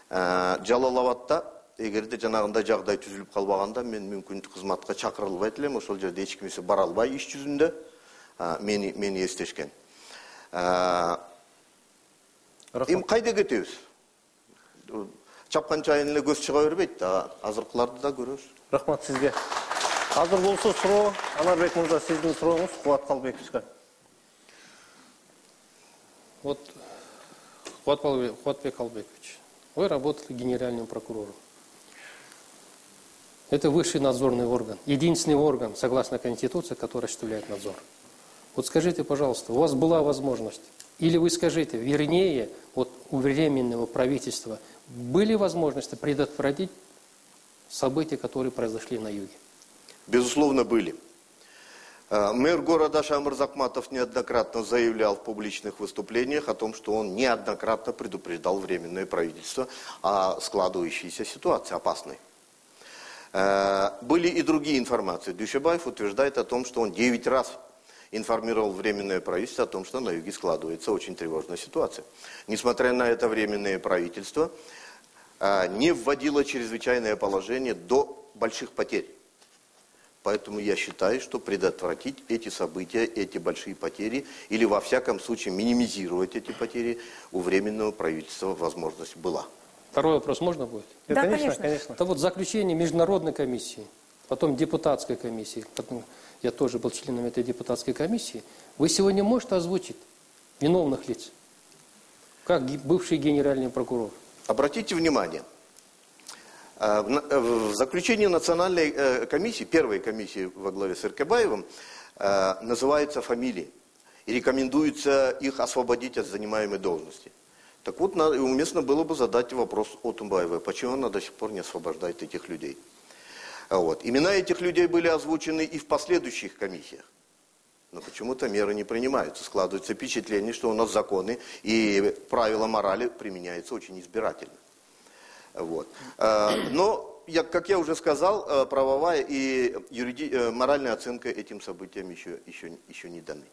Жалал Абадта эгерде жанагындай жагдай түзүлүп калбаганда мен мүмкүн кызматка чакырылбайт элем, ошол жерде эч кимисе бара албай иш жүзүндө мени эстешкен. Эми кайда кетебиз? Чапкан чайын эле көз чыга бербейт, азыркыларды да көрөбүз. Рахмат сизге. Азыр болсо суроо, Анарбек мырза, сиздин сурооңуз Кубат Калбековичке. Вот, Кубатбек Калбекович, вы работали генеральным прокурором. Это высший надзорный орган, единственный орган, согласно Конституции, который осуществляет надзор. Вот скажите, пожалуйста, у вас была возможность, или вы скажите, вернее, вот у Временного правительства были возможности предотвратить события, которые произошли на юге? Безусловно, были. Мэр города Шамыр Закматов неоднократно заявлял в публичных выступлениях о том, что он неоднократно предупреждал Временное правительство о складывающейся ситуации опасной. Были и другие информации. Дюшебаев утверждает о том, что он 9 раз информировал Временное правительство о том, что на юге складывается очень тревожная ситуация. Несмотря на это, Временное правительство не вводило чрезвычайное положение до больших потерь. Поэтому я считаю, что предотвратить эти события, эти большие потери, или во всяком случае минимизировать эти потери, у Временного правительства возможность была. Второй вопрос можно будет? Да, конечно. Это вот заключение международной комиссии, потом депутатской комиссии, потом я тоже был членом этой депутатской комиссии. Вы сегодня можете озвучить виновных лиц, как бывший генеральный прокурор? Обратите внимание, в заключении национальной комиссии, первой комиссии во главе с Эркебаевым, называются фамилии и рекомендуется их освободить от занимаемой должности. Так вот, уместно было бы задать вопрос Отунбаевой, почему она до сих пор не освобождает этих людей. Вот. Имена этих людей были озвучены и в последующих комиссиях. Но почему-то меры не принимаются. Складывается впечатление, что у нас законы и правила морали применяются очень избирательно. Вот. Но, как я уже сказал, правовая и моральная оценка этим событиям еще не даны.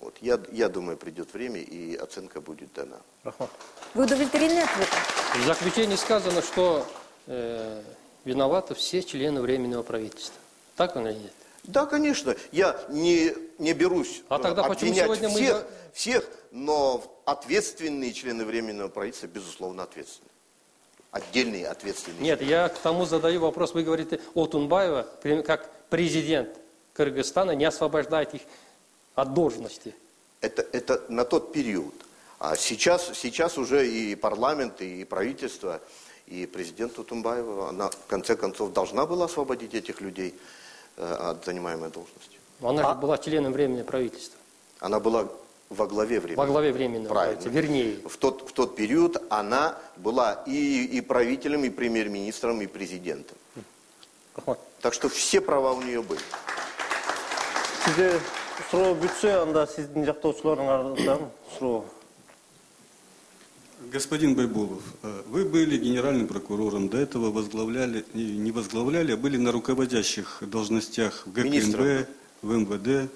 Вот. Я думаю, придет время, и оценка будет дана. Вы удовлетворены ответом? В заключении сказано, что виноваты все члены Временного правительства. Так или нет? Да, конечно. Я не берусь обвинять всех, но ответственные члены Временного правительства, безусловно, ответственны. Отдельные ответственные. Нет, я к тому задаю вопрос. Вы говорите, Отунбаева, как президент Кыргызстана, не освобождает их от должности. Это на тот период. А сейчас уже и парламент, и правительство, и президент Отунбаева, она в конце концов должна была освободить этих людей от занимаемой должности. Она же была членом Временного правительства. Она была во главе Временного. Во главе Временного правительства, вернее. В тот период она была и правителем, и премьер-министром, и президентом. Так что все права у нее были. Сизде суроо бүтсө, анда сиздин жактоочуларыңардан суроо. Господин Байбулов, вы были генеральным прокурором, до этого не возглавляли, а были на руководящих должностях в ГКНБ, в МВД.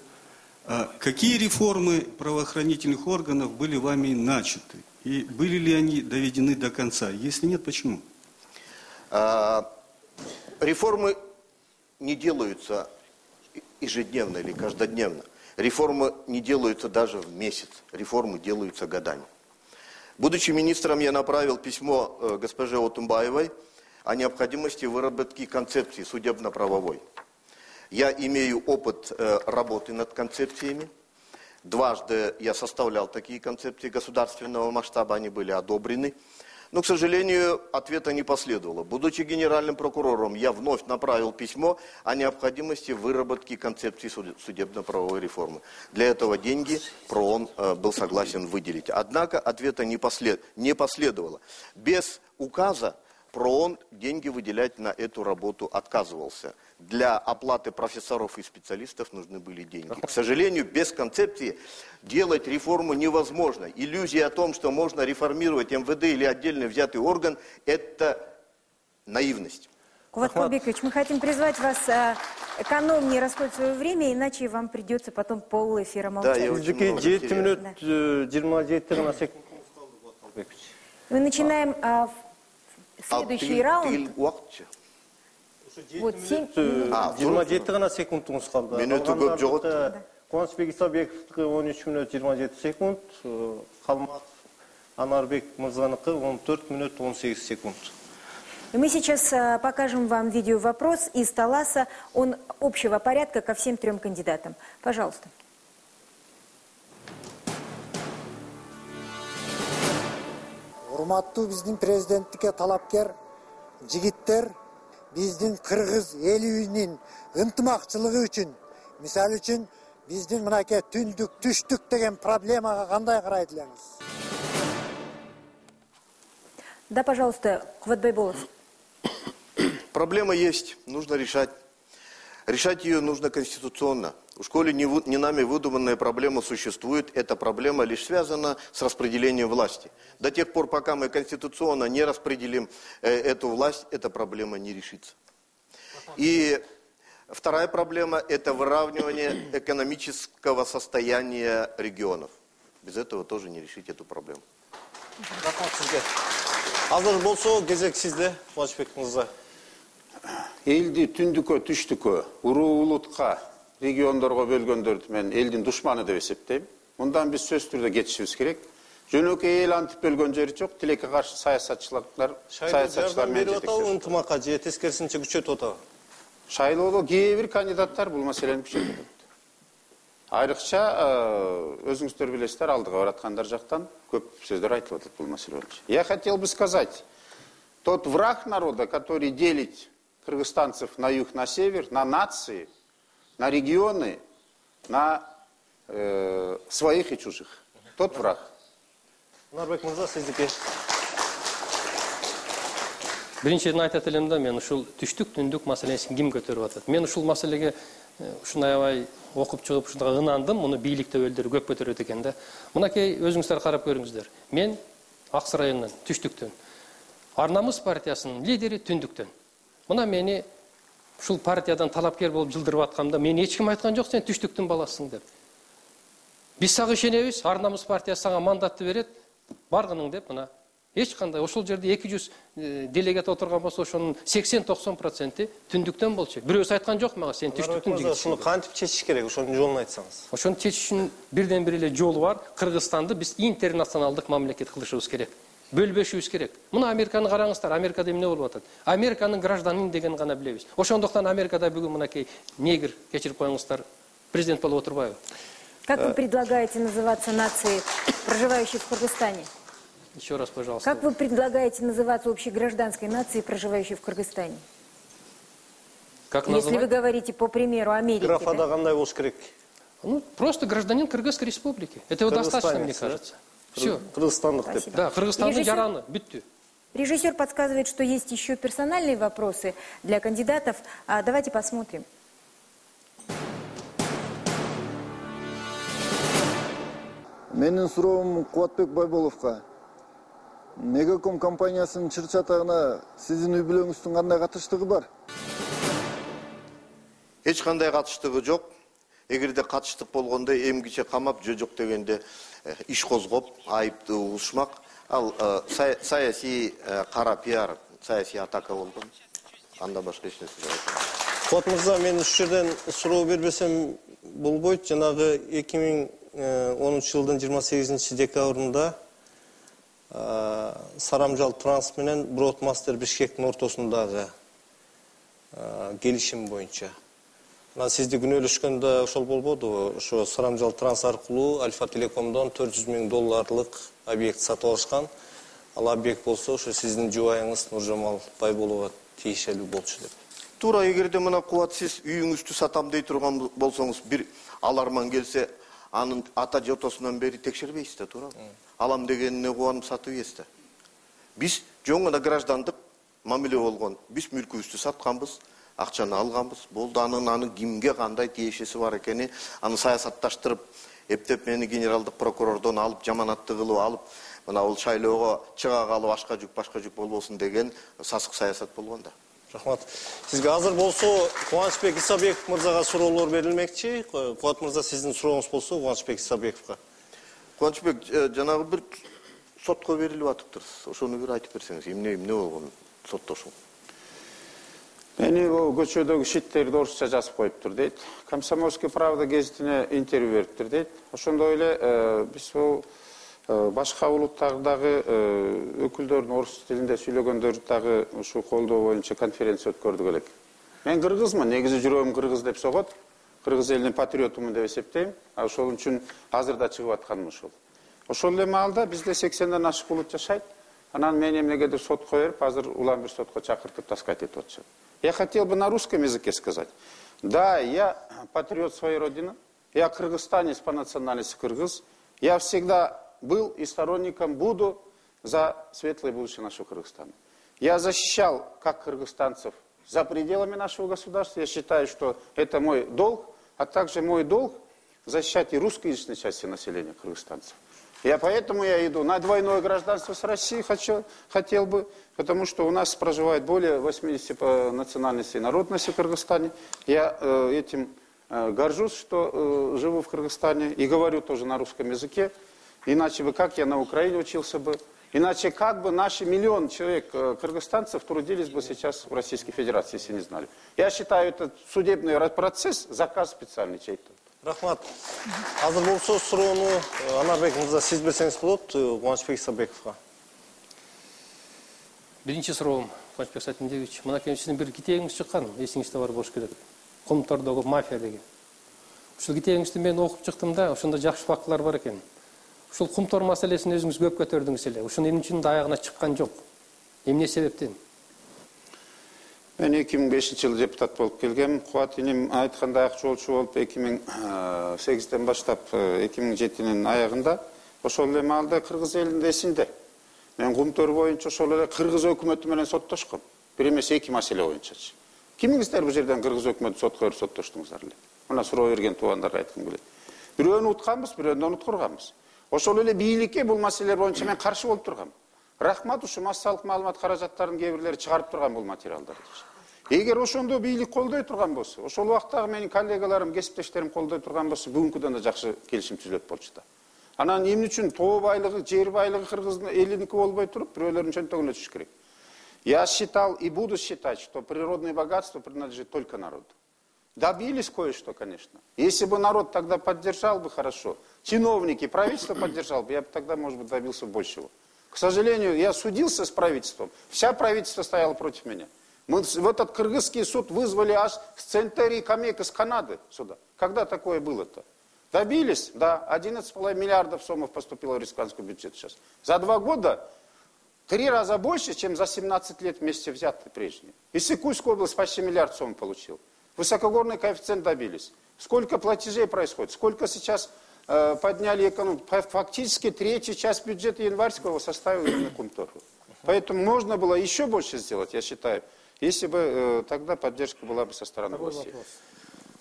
Какие реформы правоохранительных органов были вами начаты? И были ли они доведены до конца? Если нет, почему? Реформы не делаются ежедневно или каждодневно. Реформы не делаются даже в месяц. Реформы делаются годами. Будучи министром, я направил письмо госпоже Отунбаевой о необходимости выработки концепции судебно-правовой. Я имею опыт работы над концепциями. Дважды я составлял такие концепции государственного масштаба, они были одобрены. Но, к сожалению, ответа не последовало. Будучи генеральным прокурором, я вновь направил письмо о необходимости выработки концепции судебно-правовой реформы. Для этого деньги ПРООН был согласен выделить. Однако ответа не последовало. Без указа ПРООН деньги выделять на эту работу отказывался. Для оплаты профессоров и специалистов нужны были деньги. К сожалению, без концепции делать реформу невозможно. Иллюзия о том, что можно реформировать МВД или отдельно взятый орган, это наивность. Кубат Калбекович, мы хотим призвать вас экономнее расходовать свое время, иначе вам придется потом пол эфира молчать. Да, я очень много теряю. Мы начинаем Следующий раунд. Уақытша. Вот 7 27 гана секундуңуз калды. Минуту көп жогот. Кубанычбек Исабековдики 13 минут 27 секунд, Калматов Анарбек Мырзаныкы 14 минут 18 секунд. Мы сейчас покажем вам видео-вопрос из Таласа. Он общего порядка ко всем 3 кандидатам. Пожалуйста. Урматтуу биздин президенттикке талапкер жигиттер, биздин кыргыз элибиздин ынтымакчылыгы үчүн, мисалы үчүн биздин мынакей түндүк, түштүк деген проблемага кандай карайсыздар? Да, пожалуйста, Кубат Байболов. Проблема есть, нужно решать. Решать ее нужно конституционно. В школе не нами выдуманная проблема существует. Эта проблема лишь связана с распределением власти. До тех пор, пока мы конституционно не распределим эту власть, эта проблема не решится. И вторая проблема – это выравнивание экономического состояния регионов. Без этого тоже не решить эту проблему. Азыр болсо кезек сизде, Кубанычбек мырза. Элди түндүккө, түштүккө, уруу улутка, региондорго бөлгөндөрдү мен элдин душманы деп эсептейм. Мындан биз сөзсүз түрдө кетишибиз керек. Жөнөкөй эл антип бөлгөн жери жок. Тилекке каршы саясатчылар менен жетекчилик. Ынтымакка же тескерисинче күчөтүп атабы? Шайлоодо кээ бир кандидаттар бул маселени күчөтүп атат. Айрыкча өзүңүздөр билесиздер, алдыга бараткандар жактан көп сөздөр айтылып атат бул маселе боюнча. Я хотел бы сказать, тот враг народа, который делит кыргызстанцев на юг, на север, на нации, на регионы, на своих и чужих. Тот враг. Нарбек мырза, сиздики. Биринчиден айтат элем да, мен ушул түштүк түндүк маселесин ким көтөрүп атат? Мен ушул маселеге ушундай аябай окуп чыгып ушундай ынандым, муну бийлик өкүлдөрү көп көтөрөт экен да. Мынакей өзүңүздөр карап көрүңүздөр. Мен Аксы районунан, түштүктөн. Арнамыз партиясынын лидери түндүктөн. Мына мени ушул партиядан талапкер болуп жылдырып атканда, мен эч ким айткан жок, сен түштүктүн баласысың деп. Биз сага ишенебиз, Арнамыз партиясы сага мандатты берет, баргының деп, мына эч кандай ошол жерде 200 делегат отурган болсо, ошонун 80-90% түндүктөн болчу. Бирөөсү айткан жок мага, сен түштүктүн жигитсиң. Ушуну кантип чечиш керек? Ошонун жолун айтсаңыз. Ошону чечиштин бирден бир эле жолу бар. Кыргызстанды биз интернационалдык мамлекет кылышыбыз керек. Бөлбөшүбүз керек. Мына Американы караңыздар, Америкада эмне болуп атат? Американын гражданин деген гана билебиз. Ошондуктан Америкада бүгүн мынакей негр, кечирип коюңуздар, президент болуп отурбайбы? Как вы предлагаете называться нацией, проживающей в Кыргызстане? Еще раз, пожалуйста. Как вы предлагаете называться общегражданской нацией, проживающей в Кыргызстане? Как Если называть? вы говорите по примеру Америки, Графада да? кандай болуш керек? Ну, просто гражданин Кыргызской республики. Этого достаточно, мне кажется. Все. Кыргызстандык деп. Да, Кыргызстанды жараны, бүттү. Режиссер подсказывает, что есть еще персональные вопросы для кандидатов. Давайте посмотрим. Менин суроом Кубатбек Байболовго. Мегаком компаниясынын чыр-чатагына сиздин үй бүлөңүздүн кандай катыштыгы бар? Эч кандай катыштыгы жок. Эгерде катыштык болгондо эмгиче камап, жок дегенде иш козгоп, айыпты угушмак. Ал саясий кара пиар, саясий атака болгон. Анда башка эч нерсе жок. Кубат мырза, мен ушу жерден суроо бербесем болбойт. Жанагы 2010 жылдын 28 декабрында Сарамжал Транс менен Бродмастер Бишкектин ортосундагы келишим боюнча. Сизди күнөөлөшкөндө ошол болбодубу? Ошо Сарамжал Транс аркылуу Альфа Телекомдон $400 000 объект сатып алышкан. Ал объект болсо ошо сиздин жубайыңыз Нуржамал Байболова тийишелүү болчу деп. Туура, эгерде мына Кубат сиз үйүңүздү сатам дей турган болсоңуз, бир аларман келсе, анын ата жотосунан бери текшербейсиз да, туура? Алам дегенине кубанып сатып ийесиз да. Биз жоңгона граждандык мамиле болгон. Биз мүлкүбүздү сатканбыз, акчаны алганбыз. Болду, анын кимге кандай тиешеси бар экени, аны саясатташтырып, эптеп мени генералдык прокурордон алып, жаманатты кылып алып, мына бул шайлоого чыга калып башка жүк болбосун деген сасык саясат болгон да. Рахмат. Сизге азыр болсо Кубанычбек Исабеков мырзага суроолор берилмекчи. Кубат мырза, сиздин сурооңуз болсо Кубанычбек Исабековго. Кубанычбек, жанагы бир сотко берилип атыптыр. Ошону бир айтып берсеңиз, эмне болгон? соттошул? Мени бул көчөдөгү шиттерди орусча жазып коюптур дейт. Комсомольский правда гезитине интервью бериптир дейт. Ошондой эле биз бул башка улуттардагы өкүлдөрдүн орус тилинде сүйлөгөндөрдү дагы ушул колдоо боюнча конференция өткөрдүк элек. Мен кыргызмын, негизи жүрөгүм кыргыз деп согот. Кыргыз элинин патриотумун деп эсептейм. Ошол үчүн азыр да чыгып атканым ушул. Ошол эле маалда бизде 80ден ашык улут жашайт. Анан мени эмнегедир сотко берип, азыр улам бир сотко чакыртып таскать этип атышат. Я хотел бы на русском языке сказать. Да, я патриот своей родины. Я кыргызстанец по национальности кыргыз. Я всегда был и сторонником буду за светлое будущее нашего Кыргызстана. Я защищал как кыргызстанцев за пределами нашего государства. Я считаю, что это мой долг, а также мой долг защищать и русскоязычной части населения кыргызстанцев. Поэтому я иду на двойное гражданство с Россией, хотел бы, потому что у нас проживает более 80 национальностей и народностей в Кыргызстане. Я этим горжусь, что живу в Кыргызстане и говорю тоже на русском языке. Иначе бы как я на Украине учился бы, иначе как бы наши миллион человек кыргызстанцев трудились бы сейчас в Российской Федерации, если не знали. Я считаю, этот судебный процесс, заказ специальный чей-то. Рахмат. Азыр болсо суроону Анарбек мырза сиз берсеңиз болот, Кубанычбек Исабековго. Биринчи суроом, Кубанычбек Сатиндевич, мынакей сиздин бир китебиңиз чыккан, эсиңизде бар болуш керек. Комтордогу мафия деген. Ушул китебиңизди мен окуп чыктым да, ошондо жакшы фактылар бар экен. Ушул кумтор маселесин өзүңүз көп көтөрдүңүз эле. Ушунун эмне үчүн аягына чыккан жок? Эмне себептен? Мен 2005 жылы депутат болуп келгем. Кубат иним айткандай ак жолчу болуп 2008ден баштап 2007нин аягында ошол эле маалда кыргыз элинин эсинде. Мен кумтор боюнча ошол эле кыргыз өкмөтү менен соттошком. Бир эмес эки маселе боюнчачы. Кимиңиздер бул жерден кыргыз өкмөтү сотко берип соттоштуңуздар эле? Мына суроо берген туугандарга айткым келет. Бирөөнү утканбыз, бирөөнү унуткурганбыз. Ошол эле бийликке бул маселелер боюнча мен каршы болуп тургам. Рахмат, ушу массалык маалымат каражаттарынын кээ бирлери чыгарып турган бул материалдарды. Эгер ошондо бийлик колдой турган болсо, ошол убактагы менин коллегаларым, кесиптештерим колдой турган болсо, бүгүнкүдөн да жакшы келишим түзүлөт болчу да. Анан эмне үчүн тоо байлыгы, жер байлыгы кыргыздын элиники болбой туруп, бирөөлөрдүн чөнтөгүнө түшүш керек? Я считал и буду считать, что природные богатства принадлежат только народу. Добились кое-что, конечно. Если бы народ тогда поддержал бы хорошо, чиновники, правительство поддержал бы, я бы тогда, может быть, добился большего. К сожалению, я судился с правительством, вся правительство стояло против меня. Мы в этот кыргызский суд вызвали аж с Центерии Камек из Канады сюда. Когда такое было-то? Добились? Да, 11,5 миллиардов сомов поступило в республиканский бюджет сейчас. За 2 года 3 раза больше, чем за 17 лет вместе взятые прежние. И Сыкульская область почти миллиард сом получил. Высокогорный коэффициент добились. Сколько платежей происходит? Сколько сейчас подняли экономику? Фактически 3/4 часть бюджета январского составила именно Кумтор. Поэтому можно было еще больше сделать, я считаю, если бы тогда поддержка была бы со стороны России.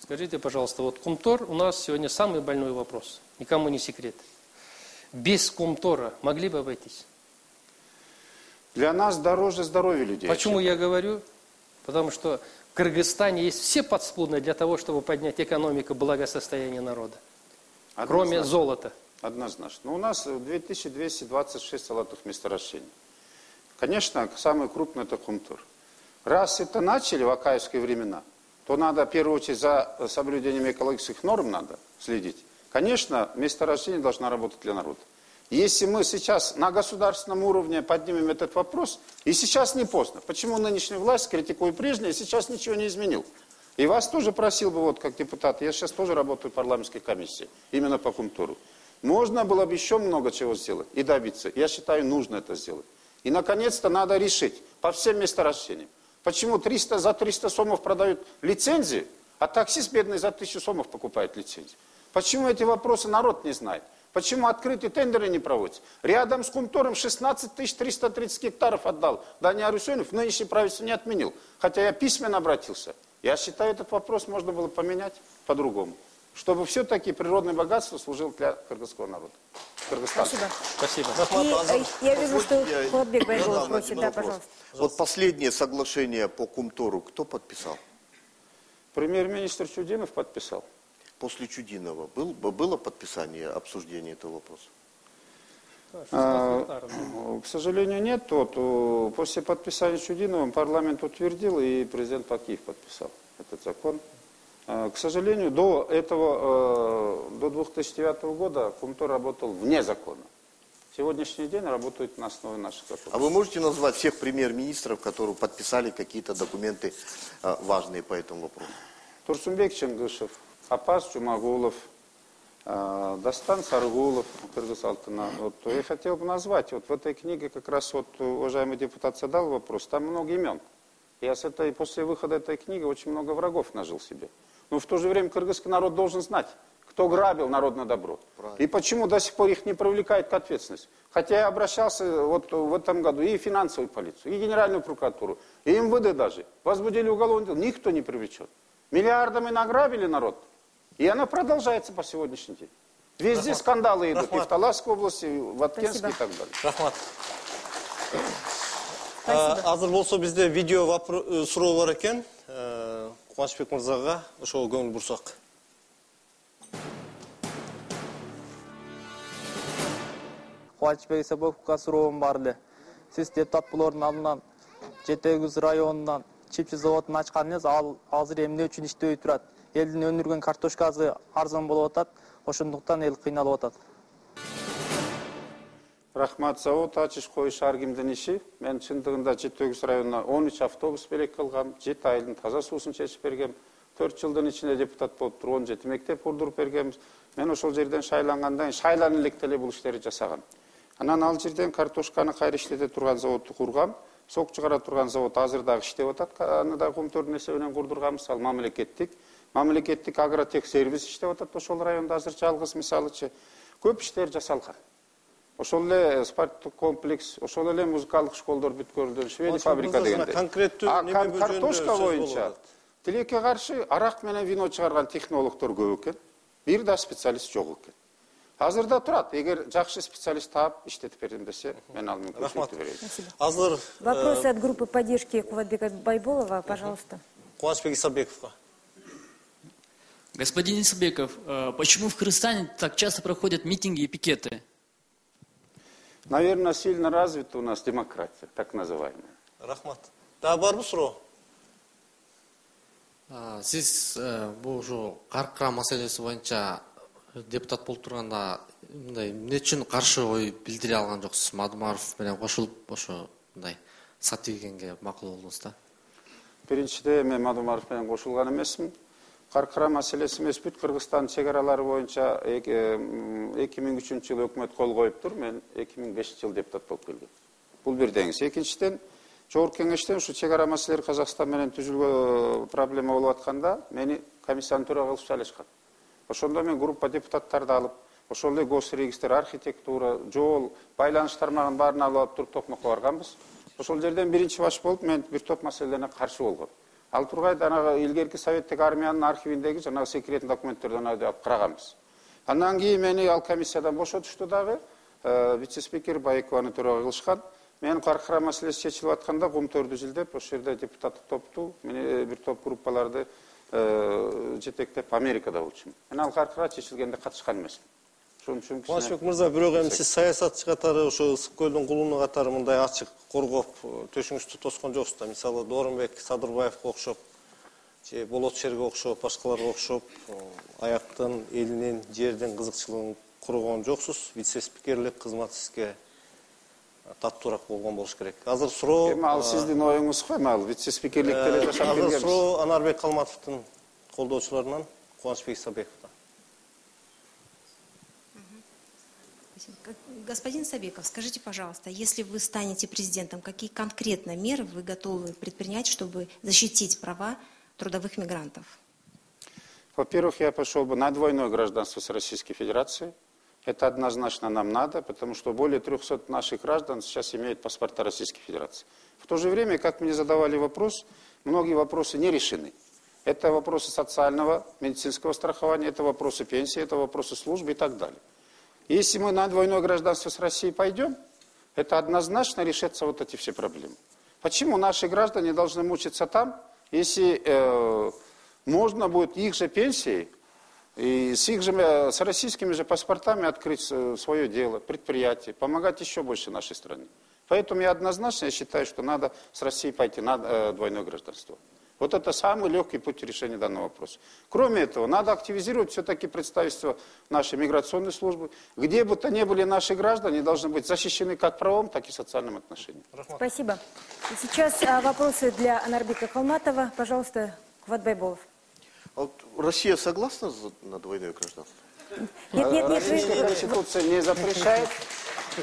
Скажите, пожалуйста, вот Кумтор у нас сегодня самый больной вопрос. Никому не секрет. Без Кумтора могли бы обойтись? Для нас дороже здоровья людей. Почему я говорю? Потому что в Кыргызстане есть все подспудные для того, чтобы поднять экономику, благосостояние народа. Кроме золота. Однозначно. Но у нас 2226 золотых месторождений. Конечно, самый крупный это Кумтор. Раз это начали в акаевские времена, то надо в первую очередь за соблюдением экологических норм надо следить. Конечно, месторождение должно работать для народа. Если мы сейчас на государственном уровне поднимем этот вопрос, и сейчас не поздно. Почему нынешняя власть, критикуя прежнюю, сейчас ничего не изменил? И вас тоже просил бы, вот как депутат, я сейчас тоже работаю в парламентской комиссии, именно по Кумтору. Можно было бы еще много чего сделать и добиться. Я считаю, нужно это сделать. И, наконец-то, надо решить по всем месторождениям. Почему за 300 сомов продают лицензии, а таксист бедный за 1000 сомов покупает лицензии? Почему эти вопросы народ не знает? Почему открытые тендеры не проводятся? Рядом с Кумтором 16 330 гектаров отдал Даниил Русенов, нынешнее правительство не отменил. Хотя я письменно обратился. Я считаю, этот вопрос можно было поменять по-другому. Чтобы все-таки природное богатство служило для кыргызского народа. Спасибо. Спасибо. И я вижу, что Кулатбек Байбулов просит, да, пожалуйста. Вот последнее соглашение по Кумтору кто подписал? Премьер-министр Чудинов подписал. После Чудинова было подписание, обсуждение этого вопроса? К сожалению, нет. Вот, после подписания Чудиновым парламент утвердил, и президент Пакиев подписал этот закон. К сожалению, до 2009 года Кумтор работал вне закона. Сегодняшний день работает на основе наших законов. А вы можете назвать всех премьер-министров, которые подписали какие-то документы важные по этому вопросу? Турсунбек Чангышев, Апас Чумагулов, Дастан Саргулов, Кыргыз Алтына. Вот, я хотел бы назвать, вот в этой книге как раз вот уважаемый депутат задал вопрос, там много имен. Я после выхода этой книги очень много врагов нажил себе. Но в то же время кыргызский народ должен знать, кто грабил народное добро. Правильно. И почему до сих пор их не привлекают к ответственности. Хотя я обращался вот в этом году и в финансовую полицию, и Генеральную прокуратуру, и МВД даже. Возбудили уголовное дело, никто не привлечен. Миллиардами награбили народ. И она продолжается по сегодняшний день. Везде скандалы идут. И в Таласской области, и в Аткенске и так далее. Рахмат. Азыр болсо бизде видео суроо бар экен. Кубанычбек мырзага ошого көңүл бурсак. Кубанычбек Исабековго суроом бар эле. Сиз депутат болоордун алдынан Жети Өгүз районунан чипчи заводун ачкан элес, ал азыр эмне үчүн иштебей турат? Элдин өндүргөн картошкасы арзан болуп атат, ошондуктан эл кыйналып атат. Рахмат, завод ачыш коюш ар кимдин иши. Мен чындыгында Жети Өгүз районуна 13 автобус белек кылгам, 7 айдын таза суусун чечип бергем. 4 жылдын ичинде депутат болуп туруп 17 мектеп курдуруп бергенбиз. Мен ошол жерден шайлангандан шайланып элек деле бул иштерди жасагам. Анан ал жерден картошканы кайра иштете турган заводду кургам. Сок чыгара турган завод азыр дагы иштеп атат. Аны да Кумтордун эсебинен курдурганбыз. Ал мамлекеттик агротех сервис иштеп атат ошол районда азыр жалгыз мисалычы. Көп иштер жасалган. Ошол эле спорттук комплекс, ошол эле музыкалык школдор бүткөрүлдү, швейный фабрика дегенде. Картошка боюнча тилекке каршы арак менен вино чыгарган технологдор көп экен. Бир да специалист жок экен. Азыр да турат. Эгер жакшы специалист таап иштетип берем десе, мен ал мүмкүнчүлүктү берейин. Азыр вопросы от группы поддержки Кубатбека Байболова, пожалуйста. Кубанычбек Исабековго. Господин Исабеков, почему в Кыргызстане так часто проходят митинги и пикеты? Наверное, сильно развита у нас демократия, так называемая. Рахмат. Дагы барбы суроо? Сиз бул ушу каркыра маселеси боюнча депутат болуп турганда мындай эмне үчүн каршы ой билдире алган жоксуз? Мадумаров менен кошулуп ошо мындай сат ийгенге макул болдуңуз да? Биринчиде мен Мадумаров менен кошулган эмесмин. Каркыра маселеси эмес, бүт Кыргызстан чек аралары боюнча 2003 жылы өкмөт кол коюптур. Мен 2005 жылы депутат болуп келгем. Бул бирдеңиси. Экинчиден, Жогорку кеңештен ушу чек ара маселелери Казакстан менен түзүлгөн проблема болуп атканда мени комиссиянын төрагасы кылып шайлашкан. Ошондо мен группа депутаттарды алып, ошол эле госрегистр, архитектура, жол, байланыш тармагын баарын алып туруп Токмокко барганбыз. Ошол жерден биринчи баш болуп мен бир топ маселелерине каршы болгом. Ал тургай жанагы илгерки советтик армиянын архивиндеги жанагы секретный документтерден алып караганбыз. Андан кийин мени ал комиссиядан бошотушту дагы, вице-спикер Байкованы төрага кылышкан. Мен каркыра маселеси чечилип атканда Кумторду изилдеп, ошол жерде депутаттык топту, мени бир топ группаларды жетектеп Америкада болчумун. Мен ал каркыра чечилгенде катышкан эмесмин. Ошон үчүн Кубанычбек мырза, бирок эми сиз саясатчы катары, ошо Ысык көлдүн кулуну катары мындай ачык коргоп, төшүңүздү тоскон жоксуз да. Мисалы Дорунбек Садырбаевго окшоп, же Болот Шерге окшоп, башкаларга окшоп, аяктын, элинин, жердин кызыкчылыгын коргон жоксуз. Вице-спикерлик кызмат сизге таттуураак болгон болуш керек. Азыр суроо эми ал сиздин оюңуз го, эми ал вице-спикерлик деле жашап келгенбиз. Азыр суроо Анарбек Калматовдун колдоочуларынан Кубанычбек Исабековдон. Господин Сабеков, скажите, пожалуйста, если вы станете президентом, какие конкретно меры вы готовы предпринять, чтобы защитить права трудовых мигрантов? Во-первых, я пошел бы на двойное гражданство с Российской Федерацией. Это однозначно нам надо, потому что более 300 наших граждан сейчас имеют паспорта Российской Федерации. В то же время, как мне задавали вопрос, многие вопросы не решены. Это вопросы социального, медицинского страхования, это вопросы пенсии, это вопросы службы и так далее. Если мы на двойное гражданство с Россией пойдем, это однозначно решатся вот эти все проблемы. Почему наши граждане должны мучиться там, если можно будет их же пенсии И с российскими же паспортами открыть свое дело, предприятие, помогать еще больше нашей стране. Поэтому я однозначно считаю, что надо с Россией пойти на двойное гражданство. Вот это самый легкий путь решения данного вопроса. Кроме этого, надо активизировать все-таки представительство нашей миграционной службы. Где бы то ни были наши граждане, должны быть защищены как в правовом, так и в социальном отношении. Спасибо. И сейчас вопросы для Анарбека Калматова. Пожалуйста, Куват Байболов. А вот Россия согласна на двойное гражданство? Нет. Российская конституция не запрещает.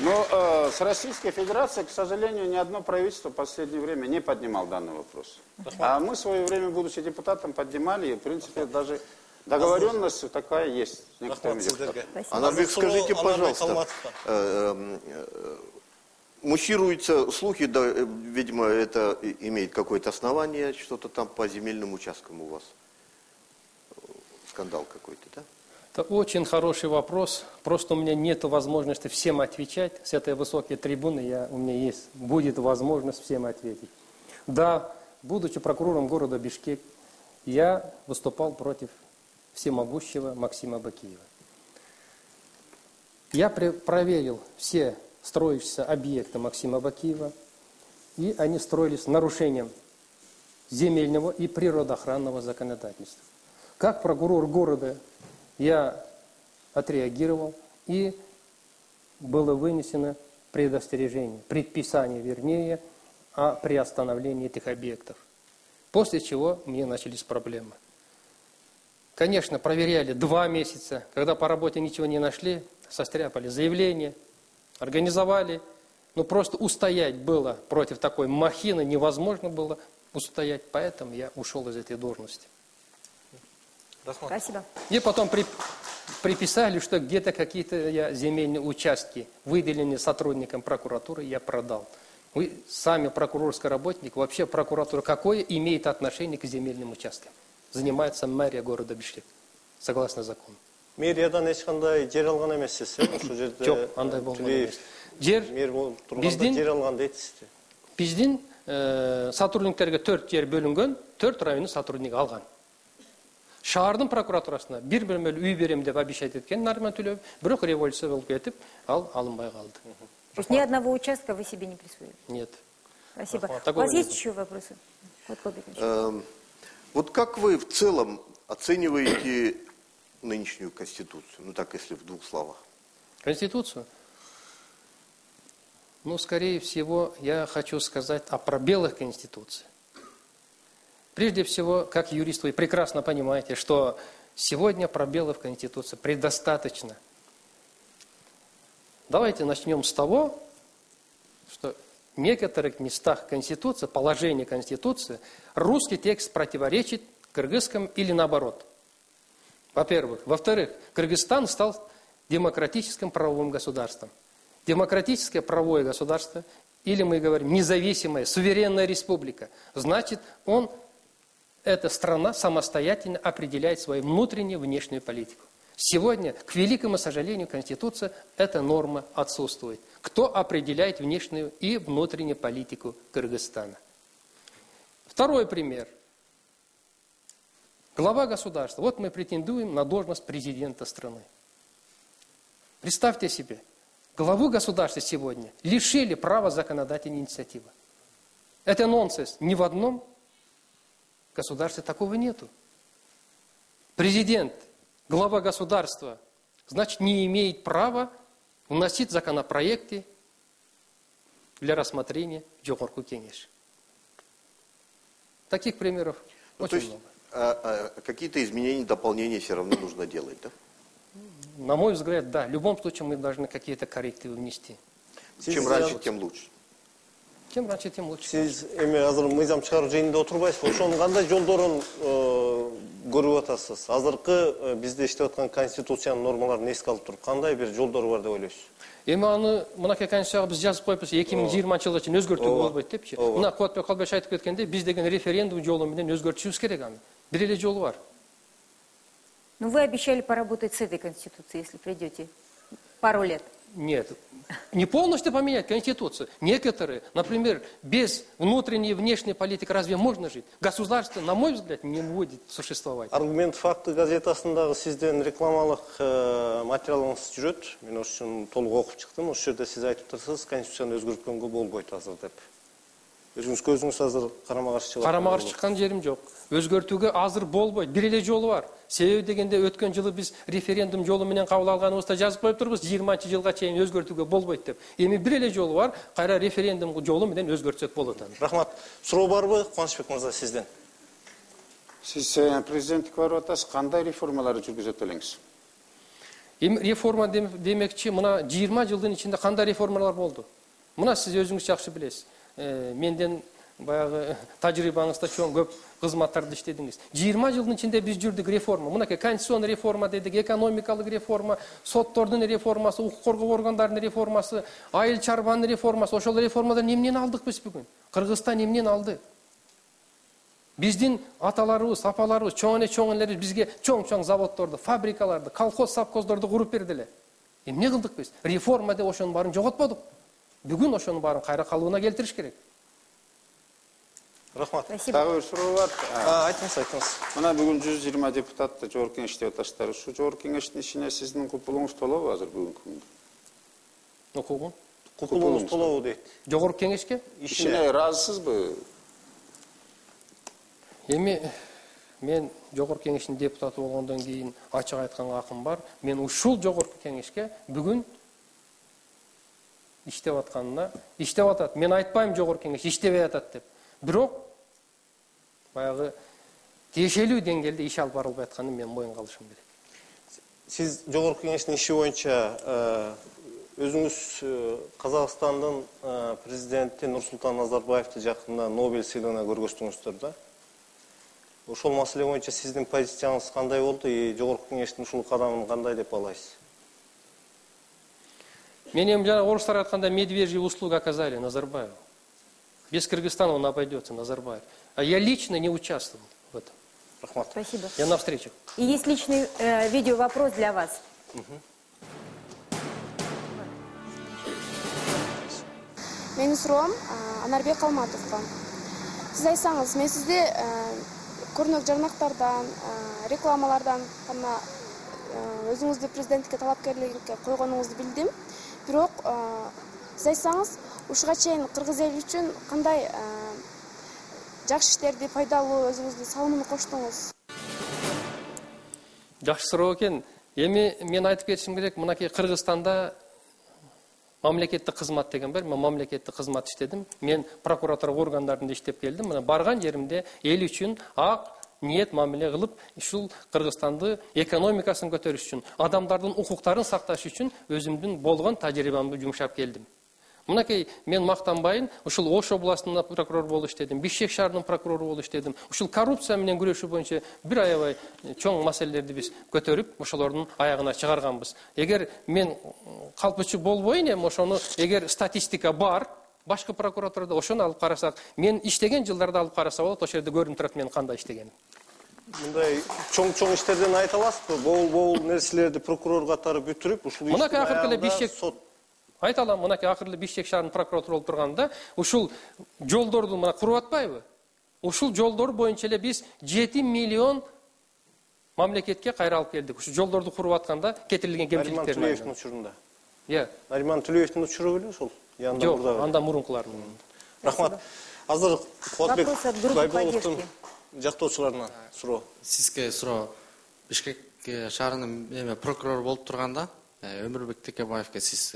Но с Российской Федерацией, к сожалению, ни одно правительство в последнее время не поднимал данный вопрос. А мы в свое время, будучи депутатом, поднимали, и, в принципе, даже договоренность такая есть с некоторыми депутатами. Анарбек, скажите, пожалуйста, муссируются слухи, да, видимо, это имеет какое-то основание, что-то там по земельным участкам у вас, скандал какой-то, да? Это очень хороший вопрос. Просто у меня нет возможности всем отвечать. С этой высокой трибуны у меня будет возможность всем ответить. Да, будучи прокурором города Бишкек, я выступал против всемогущего Максима Бакиева. Я проверил все строящиеся объекты Максима Бакиева, и они строились с нарушением земельного и природоохранного законодательства. Как прокурор города я отреагировал, и было вынесено предостережение, предписание, вернее, о приостановлении этих объектов. После чего мне начались проблемы. Конечно, проверяли 2 месяца, когда по работе ничего не нашли, состряпали заявление, организовали, но просто устоять было против такой махины, невозможно было устоять, поэтому я ушел из этой должности. Спасибо. И потом приписали, что где-то какие-то земельные участки, выделенные сотрудникам прокуратуры, я продал. Вы сами прокурорский работник, вообще прокуратура какое имеет отношение к земельным участкам? Занимается мэрия города Бишкек, согласно закону. Мэриядан ешқандай жер алған емессіз, ошол жерде? Жоқ, андай болған емес. Мэр болуп турганда жер алган дейсизби? Биздин сотрудниктерге 4 жер бөлүнгөн, 4 районун сотрудник алган. Шаардын прокуратурасына бир бөлмөлүү үй берем деп обещать эткен Нарман Төлөб, бирок революция болуп кетип, ал алынбай калды. То есть ни одного участка вы себе не присвоили? Нет. Спасибо. У вас есть еще вопросы? Вот как вы в целом оцениваете нынешнюю Конституцию? Ну так, если в 2 словах. Конституцию? Ну, скорее всего, я хочу сказать о пробелах Конституции. Прежде всего, как юрист, вы прекрасно понимаете, что сегодня пробелов в Конституции предостаточно. Давайте начнем с того, что в некоторых местах Конституции, положения Конституции, русский текст противоречит кыргызскому или наоборот. Во-первых. Во-вторых, Кыргызстан стал демократическим правовым государством. Демократическое правовое государство, или мы говорим независимая, суверенная республика, значит, эта страна самостоятельно определяет свою внутреннюю и внешнюю политику. Сегодня, к великому сожалению, Конституция, эта норма отсутствует. Кто определяет внешнюю и внутреннюю политику Кыргызстана? Второй пример. Глава государства. Вот мы претендуем на должность президента страны. Представьте себе, главу государства сегодня лишили права законодательной инициативы. Это нонсенс. Ни в одном государстве такого нету. Президент, глава государства, значит, не имеет права вносить законопроекты для рассмотрения в Жогорку Кеңеш. Таких примеров очень много. Какие-то изменения, дополнения все равно нужно делать, да? На мой взгляд, да. В любом случае мы должны какие-то коррективы внести. Чем раньше, тем лучше. Чем раньше, тем лучше. Сиз азыр мыйзам чыгаруу жыйынында отурбайсызбы? Ошонун кандай жолдорун көрүп атасыз? Азыркы бизде иштеп аткан конституциянын нормаларын эске алып туруп, кандай бир жолдору бар деп ойлойсуз? Аны мынакей конституцияга биз жазып коюпбуз, 2020 жылга чейин өзгөртүүгө болбойт депчи. Мына Кубатбек Калбаевич айтып кеткендей, биз деген референдум жолу менен өзгөртүшүбүз керек аны. Бир эле жолу бар. Ну, вы обещали поработать с этой Конституцией, если придете пару лет. Нет. Не полностью поменять Конституцию. Некоторые, например, без внутренней и внешней политики разве можно жить? Государство, на мой взгляд, не будет существовать. Аргумент факты газетасындағы сізден рекламалық материалыңыз жүреді. Мен осы үшін толық оқып шықтым. Осы жерде сіз айтып тұрсыз, Конституцияны өзгерткенге болбойды азыр деп. Өзіңіз көзіңіз азыр қарама-қарсы шығып. Қарама-қарсы шыққан жерім жоқ. Өзгертуге азыр болбойды. Бір еле жолы бар. Себебі дегенде өткен жылы біз референдум жолы менен қабыл алғанымызда жазып қойып тұрмыз, 20 жылға чейин өзгертуге болбойды деп. Эми бір еле жолы бар, қайра референдум жолы менен өзгертсек болады. Рахмат. Сұрау бар бы, Қуанышбек мырза, сізден? Сіз президенттік барып атасыз, қандай реформаларды жүргізіп елеңіз? Реформа демекчи, мына 20 жылдың içinde қандай реформалар болды? Мына сіз өзіңіз жақсы білесіз. Менден баяғы тәжірибаңызда чоң көп қызматтарды іштедіңіз. 20 жылдың içinde біз жүрдік реформа. Мынакей конституционный реформа дедік, экономикалық реформа, соттордың реформасы, құқық қорғау органдарының реформасы, айыл чарбаның реформасы. Ошол реформадан немнен алдық біз бүгін? Қырғызстан немнен алды? Біздің аталарыбыз, апаларыбыз, чоң-чоңлерimiz бізге чоң-чоң заводторды, фабрикаларды, колхоз, совхоздарды құрып берділер. Не қылдық біз? Реформада ошоның барын жоғалтпадық. Бүгін ошоның барын қайра қалуына келтіріш керек. Рахмат. Тағы бір сұрау бар. Айтыңыз. Мына бүгін 120 депутатты жогорку кеңеште оташтар. Шу жогорку кеңештин ишине сиздин купулуңуз толобу азыр бүгүнкү күндө? Окугун. Купулуңуз толобу дейт. Жогорку кеңешке? Ишине ыраазысызбы? Эми мен жогорку кеңештин депутаты болгондон кийин ачык айтканга акым бар. Мен ушул жогорку кеңешке бүгүн иштеп атканына иштеп атат. Мен айтпайм жогорку кеңеш иштебей атат деп. Бирок баягы тиешелүү деңгээлде иш алып барылбай атканын мен моюнга алышым керек. Сиз жогорку кеңештин иши боюнча өзүңүз Казакстандын президенти Нурсултан Назарбаевди жакында Нобель сыйлыгына көргөздүңүздөр да. Ошол маселе боюнча сиздин позицияңыз кандай болду? Жогорку кеңештин ушул кадамын кандай деп балайсыз? Мен эми жана орустар айтканда медвежьи услуги оказали Назарбаеву. Без Кыргызстана он обойдется, Назарбаев. А я лично не участвовал в этом. Рахмат. Спасибо. Я навстречу. И есть личный видеовопрос для вас. Менин суроом Анарбек Алматовго. Сиз айтсаңыз, мен сизди көрүнөк жарнактардан, рекламалардан гана өзүңүздү президенттикке талапкерликке койгонуңузду билдим. Бирок сиз айтсаңыз, ушуга чейин кыргыз эли үчүн кандай жакшы иштерди, пайдалуу өзүңүздүн салымын коштуңуз? Жакшы суроо экен. Эми мен айтып кетишим керек, мынакей Кыргызстанда мамлекеттик кызмат деген бар. Мен мамлекеттик кызмат иштедим. Мен прокуратура органдарында иштеп келдим. Мына барган жеримде эл үчүн ак ниет мамиле кылып, ушул Кыргызстанды экономикасын көтөрүш үчүн, адамдардын укуктарын сакташ үчүн өзүмдүн болгон тажрыйбамды жумшап келдим. Мынакей мен мактанбайын, ушул Ош областында прокурор болуп иштедим, Бишкек шаарынын прокурору болуп иштедим. Ушул коррупция менен күрөшүү боюнча бир аябай чоң маселелерди биз көтөрүп, ошолордун аягына чыгарганбыз. Эгер мен калпычы болбойн эми ошону, эгер статистика бар, башкы прокуратурада ошону алып карасак, мен иштеген жылдарда алып караса болот, ошол жерде көрүнүп турат мен кандай иштегеним. Мындай чоң иштерден айта аласызбы? Боул нерселерди прокурор катары бүтүрүп, ушул мынакей акыркы Бишкек айта алам, мынакей акыркы Бишкек шаарынын прокуратура болуп турганда, ушул жолдорду мына куруп атпайбы? Ушул жолдор боюнча эле биз 7 миллион мамлекетке кайра алып келдик. Ушул жолдорду куруп атканда кетирилген кемчиликтерди. Нариман Түлеевдин учурунда. Нариман Түлеевдин учуру беле ошол? Жок, анда мурункулардын. Рахмат. Азыр Кубатбек Байболовдун жактоочуларынан суроо. Сизге суроо. Бишкек шаарынын прокурор болуп турганда, Өмүрбек Текебаевге сиз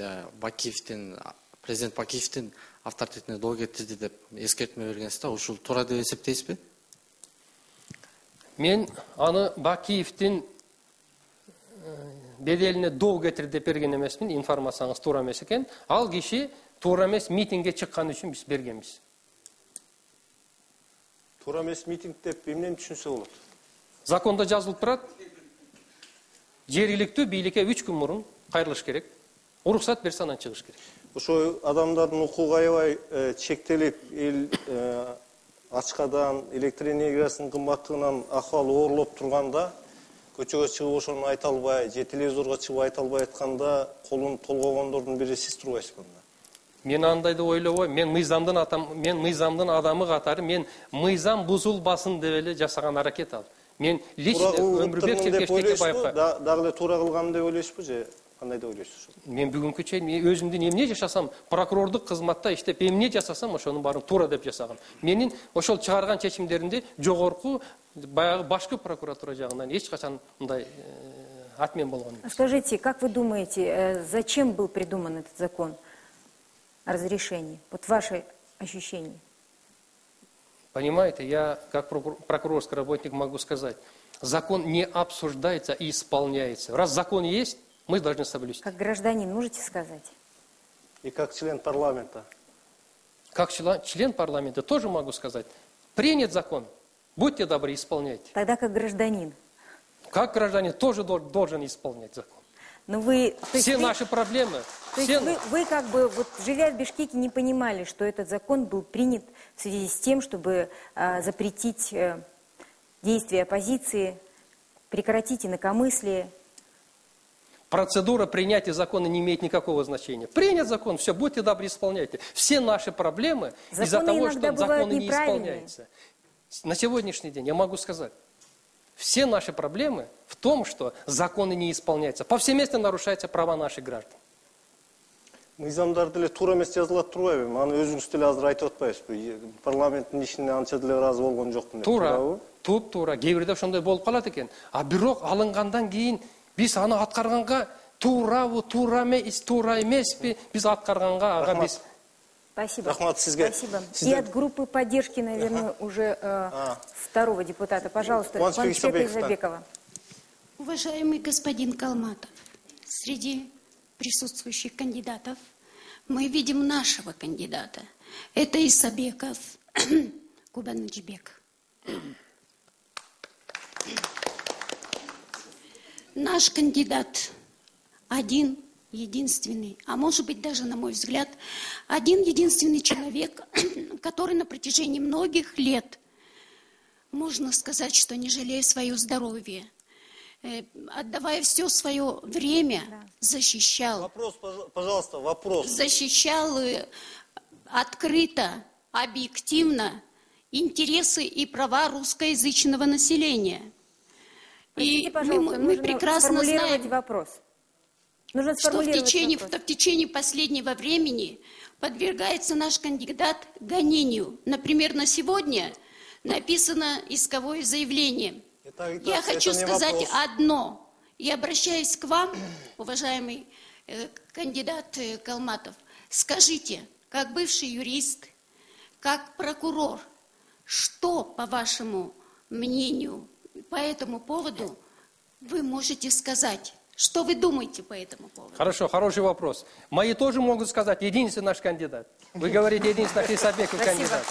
президент Бакиевдин авторитетине доо кетирди деп эскертме бергенсиз да, ушул туура деп эсептейсизби? Мен аны Бакиевдин беделине доо кетирди деп берген эмесмин, информацияңыз туура эмес экен. Ал киши туура эмес митингге чыккан үчүн биз бергенбиз. Туура эмес митинг деп эмнени түшүнсө болот? Закондо жазылып турат. Жергиликтүү бийликке 3 күн мурун кайрылыш керек. Уруксат берсе анан чыгыш керек. Ошо адамдардын укугу аябай чектелип, эл ачкадан, электр энергиясынын кымбаттыгынан акыбалы оорлоп турганда, көчөгө чыгып ошону айта албай, же телевизорго чыгып айта албай атканда колун толгогондордун бири сиз турбайсызбы? Мен андайды ойлобойм. Мен мыйзамдын адамы катары, мен мыйзам бузулбасын деп эле жасаган аракет ал. Мен лично өмүрбек Чекештеке байкап. Дагы эле туура кылгам деп ойлойсузбу же кандай деп ойлойсуз? Мен бүгүнкү чейин өзүмдүн эмне жашасам, прокурордук кызматта иштеп эмне жасасам, ошонун баарын туура деп жасагам. Менин ошол чыгарган чечимдеримди жогорку баягы башкы прокуратура жагынан эч качан мындай атмен болгон эмес. Скажите, как вы думаете, зачем был придуман этот закон о разрешении? Вот ваши ощущения. Понимаете, я как прокурорский работник могу сказать, закон не обсуждается и исполняется. Раз закон есть, мы должны соблюсти. Как гражданин можете сказать? И как член парламента? Как член парламента тоже могу сказать. Принят закон, будьте добры, исполняйте. Тогда как гражданин. Как гражданин тоже должен исполнять закон. Но вы, все наши проблемы. То есть вы как бы, вот, живя в Бишкеке, не понимали, что этот закон был принят в связи с тем, чтобы запретить действия оппозиции, прекратить инакомыслие. Процедура принятия закона не имеет никакого значения. Принят закон, все, будьте добры, исполняйте. Все наши проблемы из-за того, что законы не исполняются. На сегодняшний день я могу сказать, все наши проблемы в том, что законы не исполняются. Повсеместно нарушаются права наших граждан. Мыйзамдарды эле туура эмес жазылат турбайбы? Аны өзүңүз деле азыр айтып атпайсызбы? Парламенттин ишине анча деле ыраазы болгон жокмун деп. Туура, туп-туура. Кээ бирде ошондой болуп калат экен. А бирок алынгандан кийин биз аны аткарганга туурабы, туура эмеспи, биз аткарганга ага биз. Спасибо. Рахмат сизге. Спасибо. И от группы поддержки, наверное, уже второго депутата. Пожалуйста, Куанычбека Изабекова. Уважаемый господин Калматов, среди присутствующих кандидатов мы видим нашего кандидата. Это Исабеков Кубанычбек. Наш кандидат один, единственный, а может быть даже, на мой взгляд, один единственный человек, который на протяжении многих лет, можно сказать, что не жалея свое здоровье, отдавая все свое время, защищал. Вопрос, пожалуйста, вопрос. Защищал открыто, объективно интересы и права русскоязычного населения. Простите, пожалуйста, мы прекрасно знаем, вопрос. что в течение последнего времени подвергается наш кандидат гонению. Например, на сегодня написано исковое заявление. Я хочу сказать одно. И обращаюсь к вам, уважаемый кандидат Калматов. Скажите, как бывший юрист, как прокурор, что, по вашему мнению, по этому поводу вы можете сказать? Что вы думаете по этому поводу? Хорошо, хороший вопрос. Мои тоже могут сказать, единственный наш кандидат. Вы говорите, единственный Исабеков кандидат.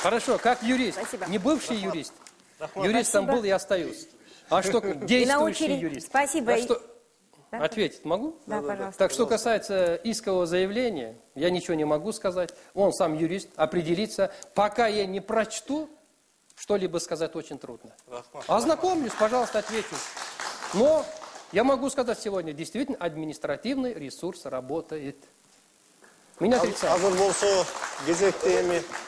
Хорошо, как юрист, не бывший юрист. Юристом был и остаюсь. А что действующий юрист? Спасибо. Ответить могу? Да, пожалуйста. Так, что касается искового заявления, я ничего не могу сказать. Он сам юрист, определится. Пока я не прочту, что-либо сказать очень трудно. Ознакомлюсь, пожалуйста, отвечу. Но я могу сказать сегодня, действительно, административный ресурс работает. Меня отрицают.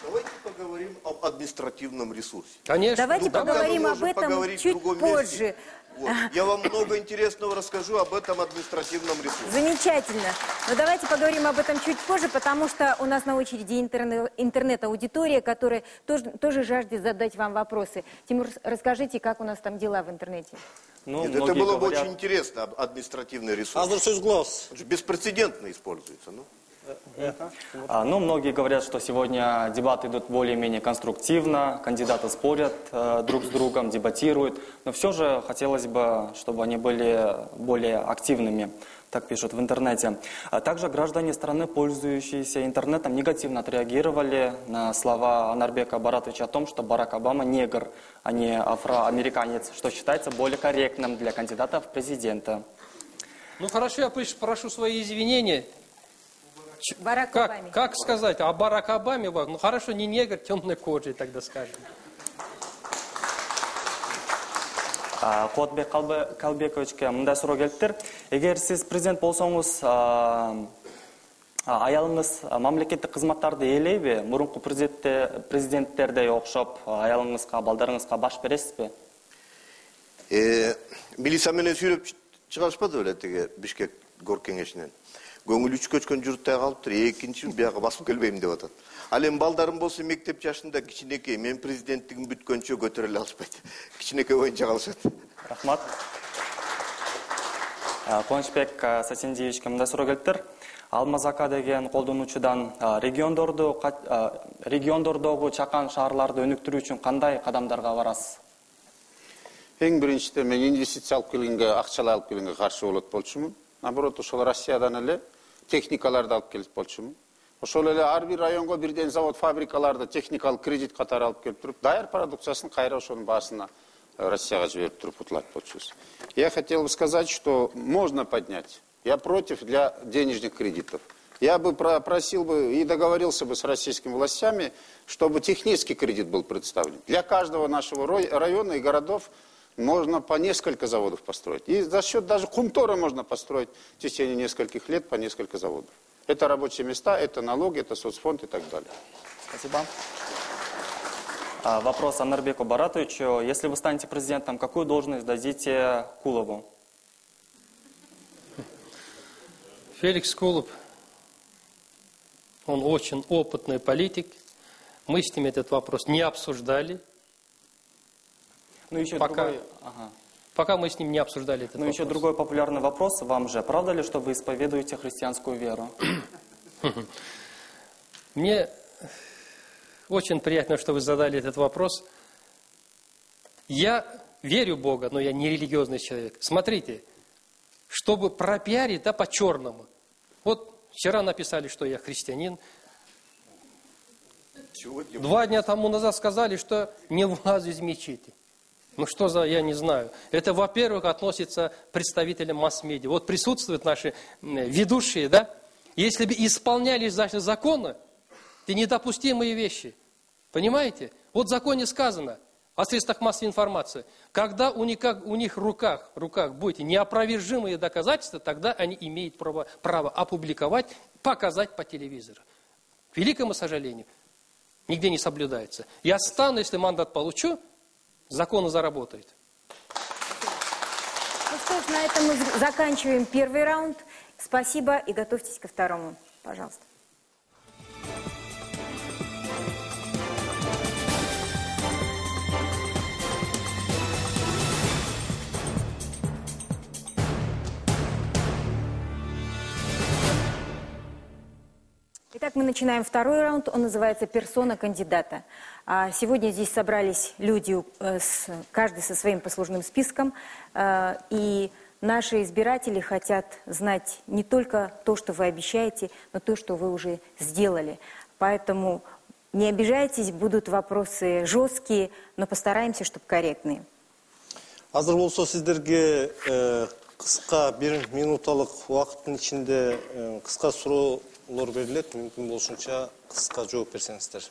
Давайте поговорим об административном ресурсе. Конечно. Давайте поговорим об этом чуть позже. Вот. Я вам много интересного расскажу об этом административном ресурсе. Замечательно. Но давайте поговорим об этом чуть позже, потому что у нас на очереди интернет-аудитория, которая тоже жаждет задать вам вопросы. Тимур, расскажите, как у нас там дела в интернете? Нет, это было бы очень интересно, административный ресурс. Беспрецедентно используется. Многие говорят, что сегодня дебаты идут более-менее конструктивно, кандидаты спорят друг с другом, дебатируют, но все же хотелось бы, чтобы они были более активными, так пишут в интернете. Также граждане страны, пользующиеся интернетом, негативно отреагировали на слова Анарбека Баратовича о том, что Барак Обама негр, а не афроамериканец, что считается более корректным для кандидата в президента. Ну хорошо, я прошу свои извинения. Как сказать о Барак Обаме? Ну хорошо, не негр, темной кожей тогда скажем. Куатбек Калбековичке мындай суроо келиптир. Эгер сиз президент болсоңуз, аялыңыз мамлекеттик кызматтарды ээлейби? Мурунку президенттердей окшоп, аялыңызга, балдарыңызга баш бересизби? Милиция менен сүйлөп чыгарышпады беле тиги Бишкек гор кеңешинен. Көңүл үч көчкөн журттай калыптыр, экинчи бияга басып келбейм деп атат. Ал эми балдарым болсо мектеп жашында кичинекей, мен президенттигим бүткөнчө көтөрө эле алышпайт. Кичинекей боюнча калышат. Рахмат. Кубанычбек Сатиндиевичке мындай суроо келиптир. Алмазака деген колдонуучудан региондордогу чакан шаарларды өнүктүрүү үчүн кандай кадамдарга барасыз? Эң биринчиден мен инвестиция алып келгенге, акчалар алып келгенге каршы болот болчумун. Наоборот, ошол Россиядан эле техникаларды алып келип болчумун. Ошол эле ар бир районго бирден завод, фабрикаларды техникалык кредит катары алып келип туруп, даяр продукциясын кайра ошонун баасына Россияга жиберип туруп утулат болчубуз. Я хотел бы сказать, что можно поднять. Я против для денежных кредитов. Я бы просил бы и договорился бы с российскими властями, чтобы технический кредит был представлен. Для каждого нашего района и городов можно по несколько заводов построить. И за счет даже Кумтора можно построить в течение нескольких лет по несколько заводов. Это рабочие места, это налоги, это соцфонд и так далее. Спасибо. Вопрос Анарбеку Баратовичу. Если вы станете президентом, какую должность дадите Кулову? Феликс Кулов, он очень опытный политик. Мы с ним этот вопрос не обсуждали. Ну, еще пока, другой... пока мы с ним не обсуждали этот вопрос. Еще другой популярный вопрос вам же. Правда ли, что вы исповедуете христианскую веру? Мне очень приятно, что вы задали этот вопрос. Я верю в Бога, но я не религиозный человек. Смотрите, чтобы пропиарить, да, по-черному. Вот вчера написали, что я христианин. 2 дня тому назад сказали, что не вылазу из мечети. Ну что за, я не знаю. Это, во-первых, относится к представителям масс-медиа. Вот присутствуют наши ведущие, да? Если бы исполнялись наши законы, это недопустимые вещи. Понимаете? Вот в законе сказано о средствах массовой информации. Когда у них в руках будут неопровержимые доказательства, тогда они имеют право опубликовать, показать по телевизору. К великому сожалению, нигде не соблюдается. Я стану, если мандат получу, законы заработают. Ну что ж, на этом мы заканчиваем первый раунд. Спасибо и готовьтесь ко второму. Пожалуйста. Итак, мы начинаем второй раунд, он называется «Персона кандидата». Сегодня здесь собрались люди, каждый со своим послужным списком, и наши избиратели хотят знать не только то, что вы обещаете, но то, что вы уже сделали. Поэтому не обижайтесь, будут вопросы жесткие, но постараемся, чтобы корректные. Азыр болсо сиздерге кыска 1 минуталык убакыттын ичинде кыска суроолор берилет, мүмкүн болушунча кыска жооп берсеңиздер.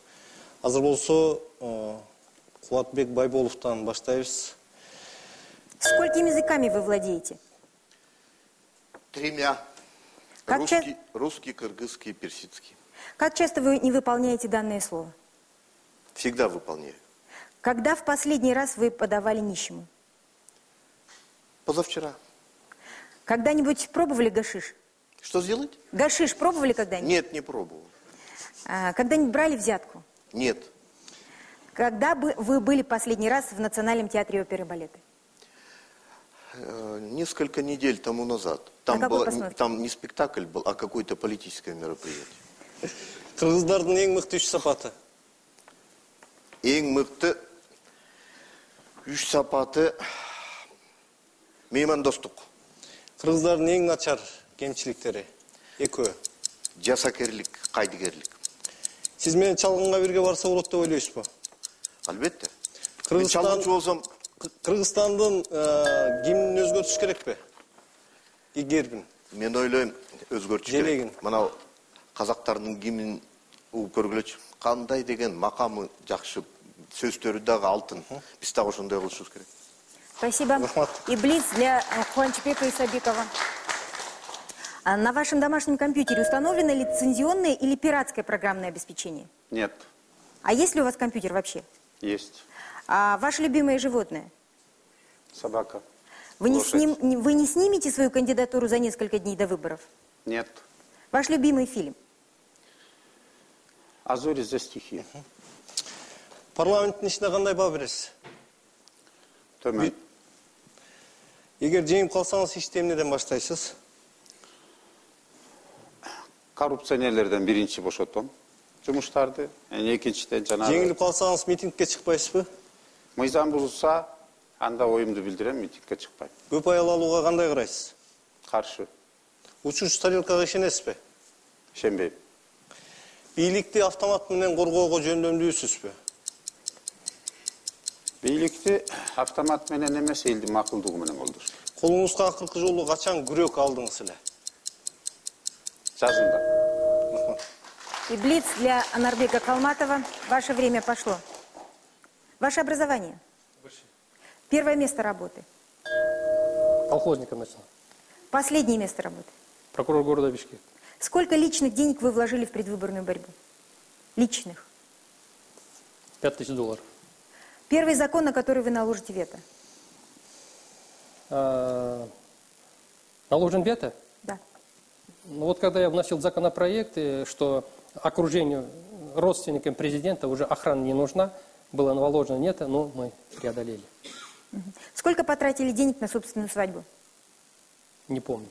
Азыр болсо Кубатбек Байболовтан баштайбыз. Сколькими языками вы владеете? 3. Русский, кыргызский, персидский. Как часто вы не выполняете данное слово? Всегда выполняю. Когда в последний раз вы подавали нищему? Позавчера. Когда-нибудь пробовали гашиш? Что сделать? Гашиш пробовали когда-нибудь? Нет, не пробовал. Когда-нибудь брали взятку? Нет. Когда вы были последний раз в Национальном театре оперы и балета? Несколько недель тому назад. Там не спектакль был, а какое-то политическое мероприятие. Кыргыздардын эң мыкты 3 сапаты? Эң мыкты 3 сапаты меймандостук. Кыргыздардын эң начар кемчиликтери? Экөө. Жасакерлик, кайдыгерлик. Сиз менен чалгынга бирге барса болот деп ойлойсузбу? Албетте. Мен чалгынчы болсом, Кыргызстандын гимнин өзгөртүш керекпи? Гербин. Мен ойлойм, өзгөртүш керек. Мына казактардын гимнин угуп көргүлөчү. Кандай деген макамы жакшы, сөздөрү дагы алтын. Биз дагы ошондой кылышыбыз керек. Спасибо. И блиц для Куанчбека Исабекова. На вашем домашнем компьютере установлено лицензионное или пиратское программное обеспечение? Нет. А есть ли у вас компьютер вообще? Есть. А ваше любимое животное? Собака. Вы не снимете свою кандидатуру за несколько дней до выборов? Нет. Ваш любимый фильм? «А зори за стихи». Парламенттің ішіне қандай баға бересіз? Төмен. Егер жеңіп қалсаңыз, иштемнеден баштайсыз? Коррупционерлерден биринчи бошотом жумуштарды. Экинчиден жанагы. Жеңилип қалсаңыз, митингке шықпайсыз ба? Мыйзам бузулса, анда оюмду билдирем, митингке чыкпайм. Көп аял алууга кандай карайсыз? Каршы. Учуучу тарелкага ишенесизби? Ишенбейм. Бийликти автомат менен коргоого жөндөмдүүсүзбү? Бийликти автомат менен эмес, элдин макулдугу менен колдош. Колуңузга акыркы жолу качан күрөк алдыңыз эле? Жазында. И блиц для Анарбека Калматова. Ваше время пошло. Ваше образование? Первое место работы? Колхозником начал. Последнее место работы? Прокурор города Бишкек. Сколько личных денег вы вложили в предвыборную борьбу? Личных? $5000. Первый закон, на который вы наложите вето? Наложен вето? Да. Ну вот когда я вносил законопроект, что окружению родственникам президента уже охрана не нужна, было наложено вето, но мы преодолели. Сколько потратили денег на собственную свадьбу? Не помню.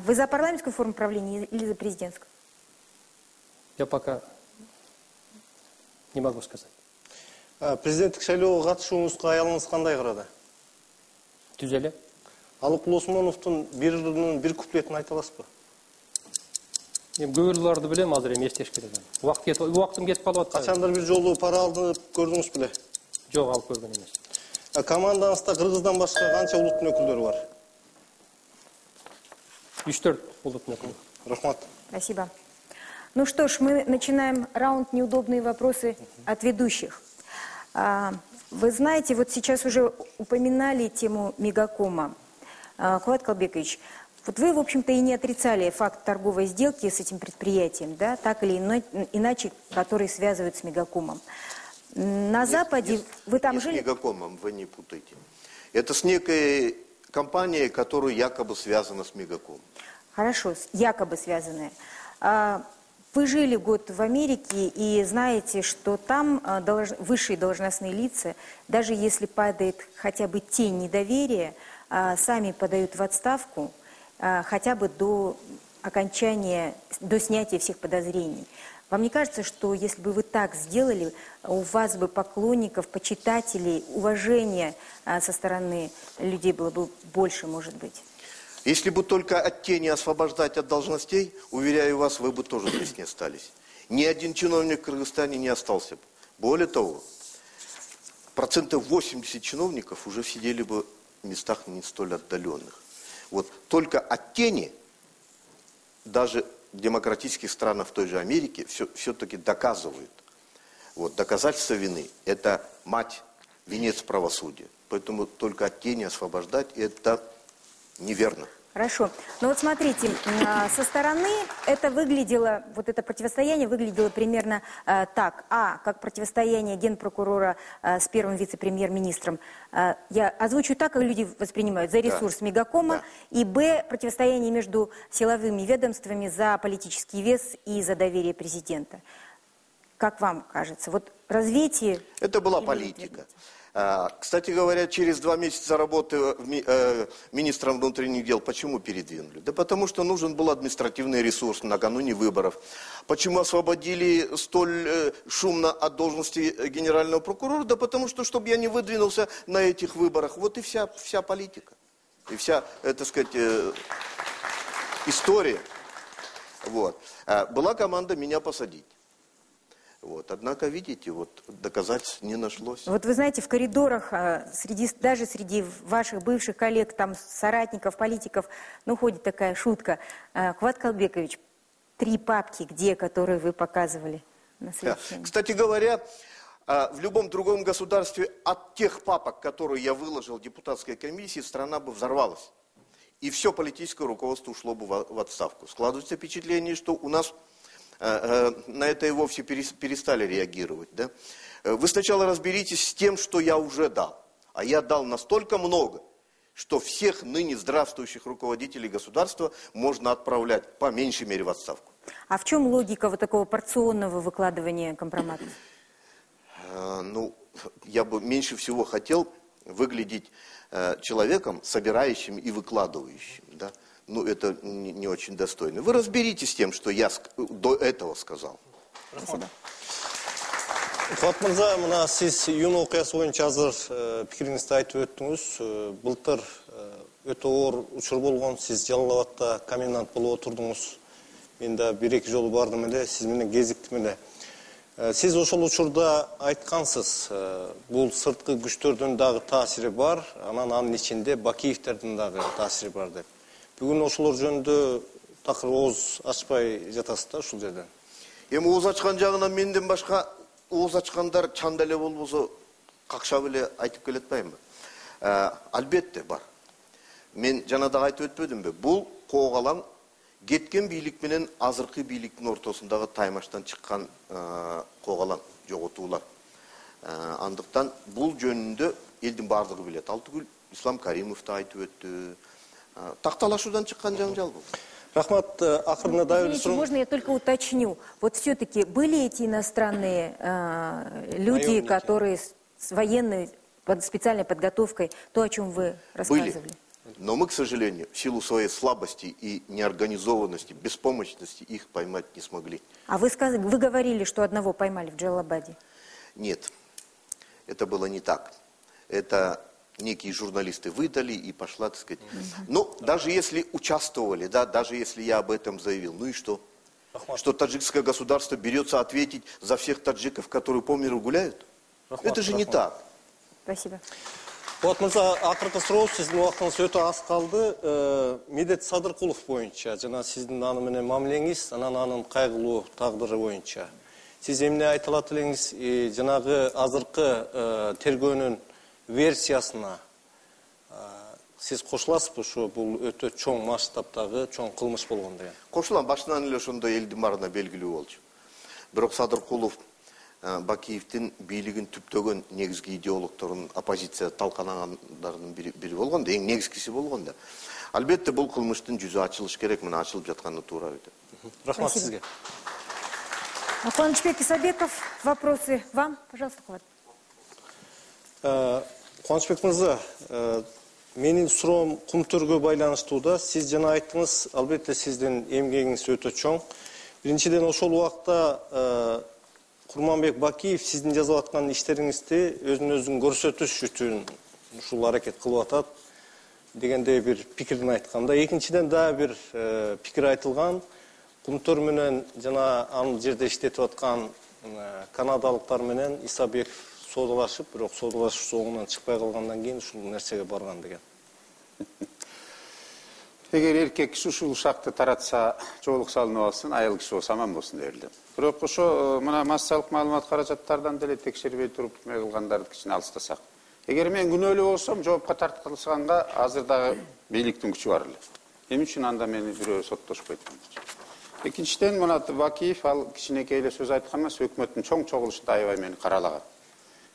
Вы за парламентскую форму правления или за президентскую? Я пока не могу сказать. Президенттик шайлоого катышууңузга аялыңыз кандай карады? Түзеле. Алыкул Осмоновдун бир куплетин айта аласызбы? Мен көбүрлөрдү билем, азыр эми эстеш керек. Убактым кетип калып атат. Качандыр бир жолу пара алып көрдүңүз беле? Жок, алып көргөн эмес. Командаңызда Кыргыздан башка канча улуттун өкүлдөрү бар? 3-4 улуттун өкүлү. Рахмат. Спасибо. Ну что ж, мы начинаем раунд «Неудобные вопросы» от ведущих. Вы знаете, вот сейчас уже упоминали тему мегакома. Куват Калбекович, вот вы, в общем-то, и не отрицали факт торговой сделки с этим предприятием, да, так или иначе, который связывают с мегакомом. На Западе вы там жили? С мегакомом, вы не путайте. Это с некой компанией, которая якобы связана с мегакомом. Хорошо, якобы связанная. Вы жили год в Америке и знаете, что там высшие должностные лица, даже если падает хотя бы тень недоверия, сами подают в отставку хотя бы до окончания, до снятия всех подозрений. Вам не кажется, что если бы вы так сделали, у вас бы поклонников, почитателей, уважения со стороны людей было бы больше, может быть? Если бы только от тени освобождать от должностей, уверяю вас, вы бы тоже здесь не остались. Ни один чиновник в Кыргызстане не остался бы. Более того, 80% чиновников уже сидели бы в местах не столь отдаленных. Вот только от тени, даже в демократических странах в той же Америке, все-таки доказывают. Вот, доказательство вины – это мать, венец правосудия. Поэтому только от тени освобождать – это неверно. Хорошо. Но вот смотрите, со стороны это выглядело, вот это противостояние выглядело примерно так. Как противостояние генпрокурора с первым вице-премьер-министром. Я озвучу так, как люди воспринимают, за ресурс мегакома. И противостояние между силовыми ведомствами за политический вес и за доверие президента. Как вам кажется? Вот развитие... Это была политика. Кстати говоря, через 2 месяца работы министром внутренних дел почему передвинули? Да потому что нужен был административный ресурс накануне выборов. Почему освободили столь шумно от должности генерального прокурора? Да потому что, чтобы я не выдвинулся на этих выборах. Вот и вся политика. И вся, так сказать, история. Вот. Была команда меня посадить. Вот. Однако, видите, вот доказательств не нашлось. Вот вы знаете, в коридорах, даже среди ваших бывших коллег, там, соратников, политиков, ну, ходит такая шутка. Куват Калбекович, 3 папки, которые вы показывали на совещании? Кстати говоря, в любом другом государстве от тех папок, которые я выложил депутатской комиссии, страна бы взорвалась. И все политическое руководство ушло бы в отставку. Складывается впечатление, что у нас на это и вовсе перестали реагировать. Да? Вы сначала разберитесь с тем, что я уже дал. А я дал настолько много, что всех ныне здравствующих руководителей государства можно отправлять, по меньшей мере, в отставку. А в чем логика вот такого порционного выкладывания компроматов? Ну, я бы меньше всего хотел выглядеть человеком, собирающим и выкладывающим. Да? Ну, это не очень достойно. Вы разберитесь с тем, что я до этого сказал. Спасибо. Куат мырза, мына сиз июнь окуясы боюнча азыр пикириңизди айтып өттүңүз. Былтыр өтө оор учур болгон, сиз Жалал Абадта комендант болуп отурдуңуз. Мен да бир-эки жолу бардым эле, сиз менен кезиктим эле. Сиз ошол учурда айткансыз, бул сырткы күчтөрдүн дагы таасири бар, анын ичинде Бакиевтердин дагы таасири бар деп. Бүгүн ошолор жөнүндө такыр ооз ачпай жатасыз да ушул жерден. Эми ооз ачкан жагынан менден башка ооз ачкандар чанда эле болбосо какшап эле айтып келе атпаймынбы? Албетте бар. Мен жана дагы айтып өтпөдүмбү? Бул коогалаң кеткен бийлик менен азыркы бийликтин ортосундагы таймаштан чыккан коогалаң, жоготуулар. Андыктан бул жөнүндө элдин бардыгы билет. Алтыгүл Ислам Каримов да айтып өттү. Такталашуудан чыккан жаңжал бул. Рахмат, акырына дайыр суроо. Можно я только уточню? Вот все-таки были эти иностранные люди, которые с военной специальной подготовкой, то, о чем вы рассказывали? Были. Но мы, к сожалению, в силу своей слабости и неорганизованности, беспомощности их поймать не смогли. А вы говорили, что одного поймали в Джалалабаде? Нет, это было не так. Это некие журналисты выдали и пошла, так сказать. Но даже если участвовали, да, даже если я об этом заявил, ну и что? Что таджикское государство берется ответить за всех таджиков, которые по миру гуляют? Это же не так. Спасибо. Куат мырза, акыркы суроо, сиздин убактыңыз өтө аз калды. Медет Садыркулов боюнча, жана сиздин аны менен мамилеңиз, анын кайгылуу тагдыры боюнча. Сиз эмне айта алат элеңиз? Жанагы азыркы тергөөнүн версиясына сиз кошуласызбы? Ушу бул өтө чоң масштабтагы чоң кылмыш болгон деген. Кошулам, башынан эле ошондой элдин баарына белгилүү болчу. Бирок Садыркулов Бакиевдин бийлигин түптөгөн негизги идеологторунун оппозиция талканагандарынын бири болгон да, эң негизгиси болгон да. Албетте бул кылмыштын жүзү ачылыш керек, мына ачылып жатканы туура өтө. Рахмат сизге. Кубанычбек Исабеков, вопросы вам, пожалуйста, Кубат. Кубанычбек мырза, менин суроом кумтөргө байланыштуу да. Сиз жана айттыңыз, албетте сиздин эмгегиңиз өтө чоң. Биринчиден ошол убакта Курманбек Бакиев сиздин жазып аткан иштериңизди өзүн көрсөтүш үчүн ушул аракет кылып атат дегенде бир пикирин айтканда, экинчиден да бир пикир айтылган. Кумтөр менен жана ал жерде иштетип аткан канадалыктар менен Исабеков соодалашып, бирок соодалашуу соңунан чыкпай калгандан кийин ушул нерсеге барган деген. Эгер эркек киши ушул шакты таратса, жоолук салынып алсын, аял киши болсо аман болсун дерлим. Бирок ошо мына массалык маалымат каражаттардан деле текшербей туруп эме кылгандарды кичине алыстасак. Эгер мен күнөөлүү болсом, жоопко тартылганга азыр дагы бийликтин күчү бар эле. Эмне үчүн анда мени бирөө соттошпойт? Экинчиден, мына Бакиев ал кичинекей эле сөз айткан эмес, өкмөттүн чоң чогулушунда аябай мени каралаган.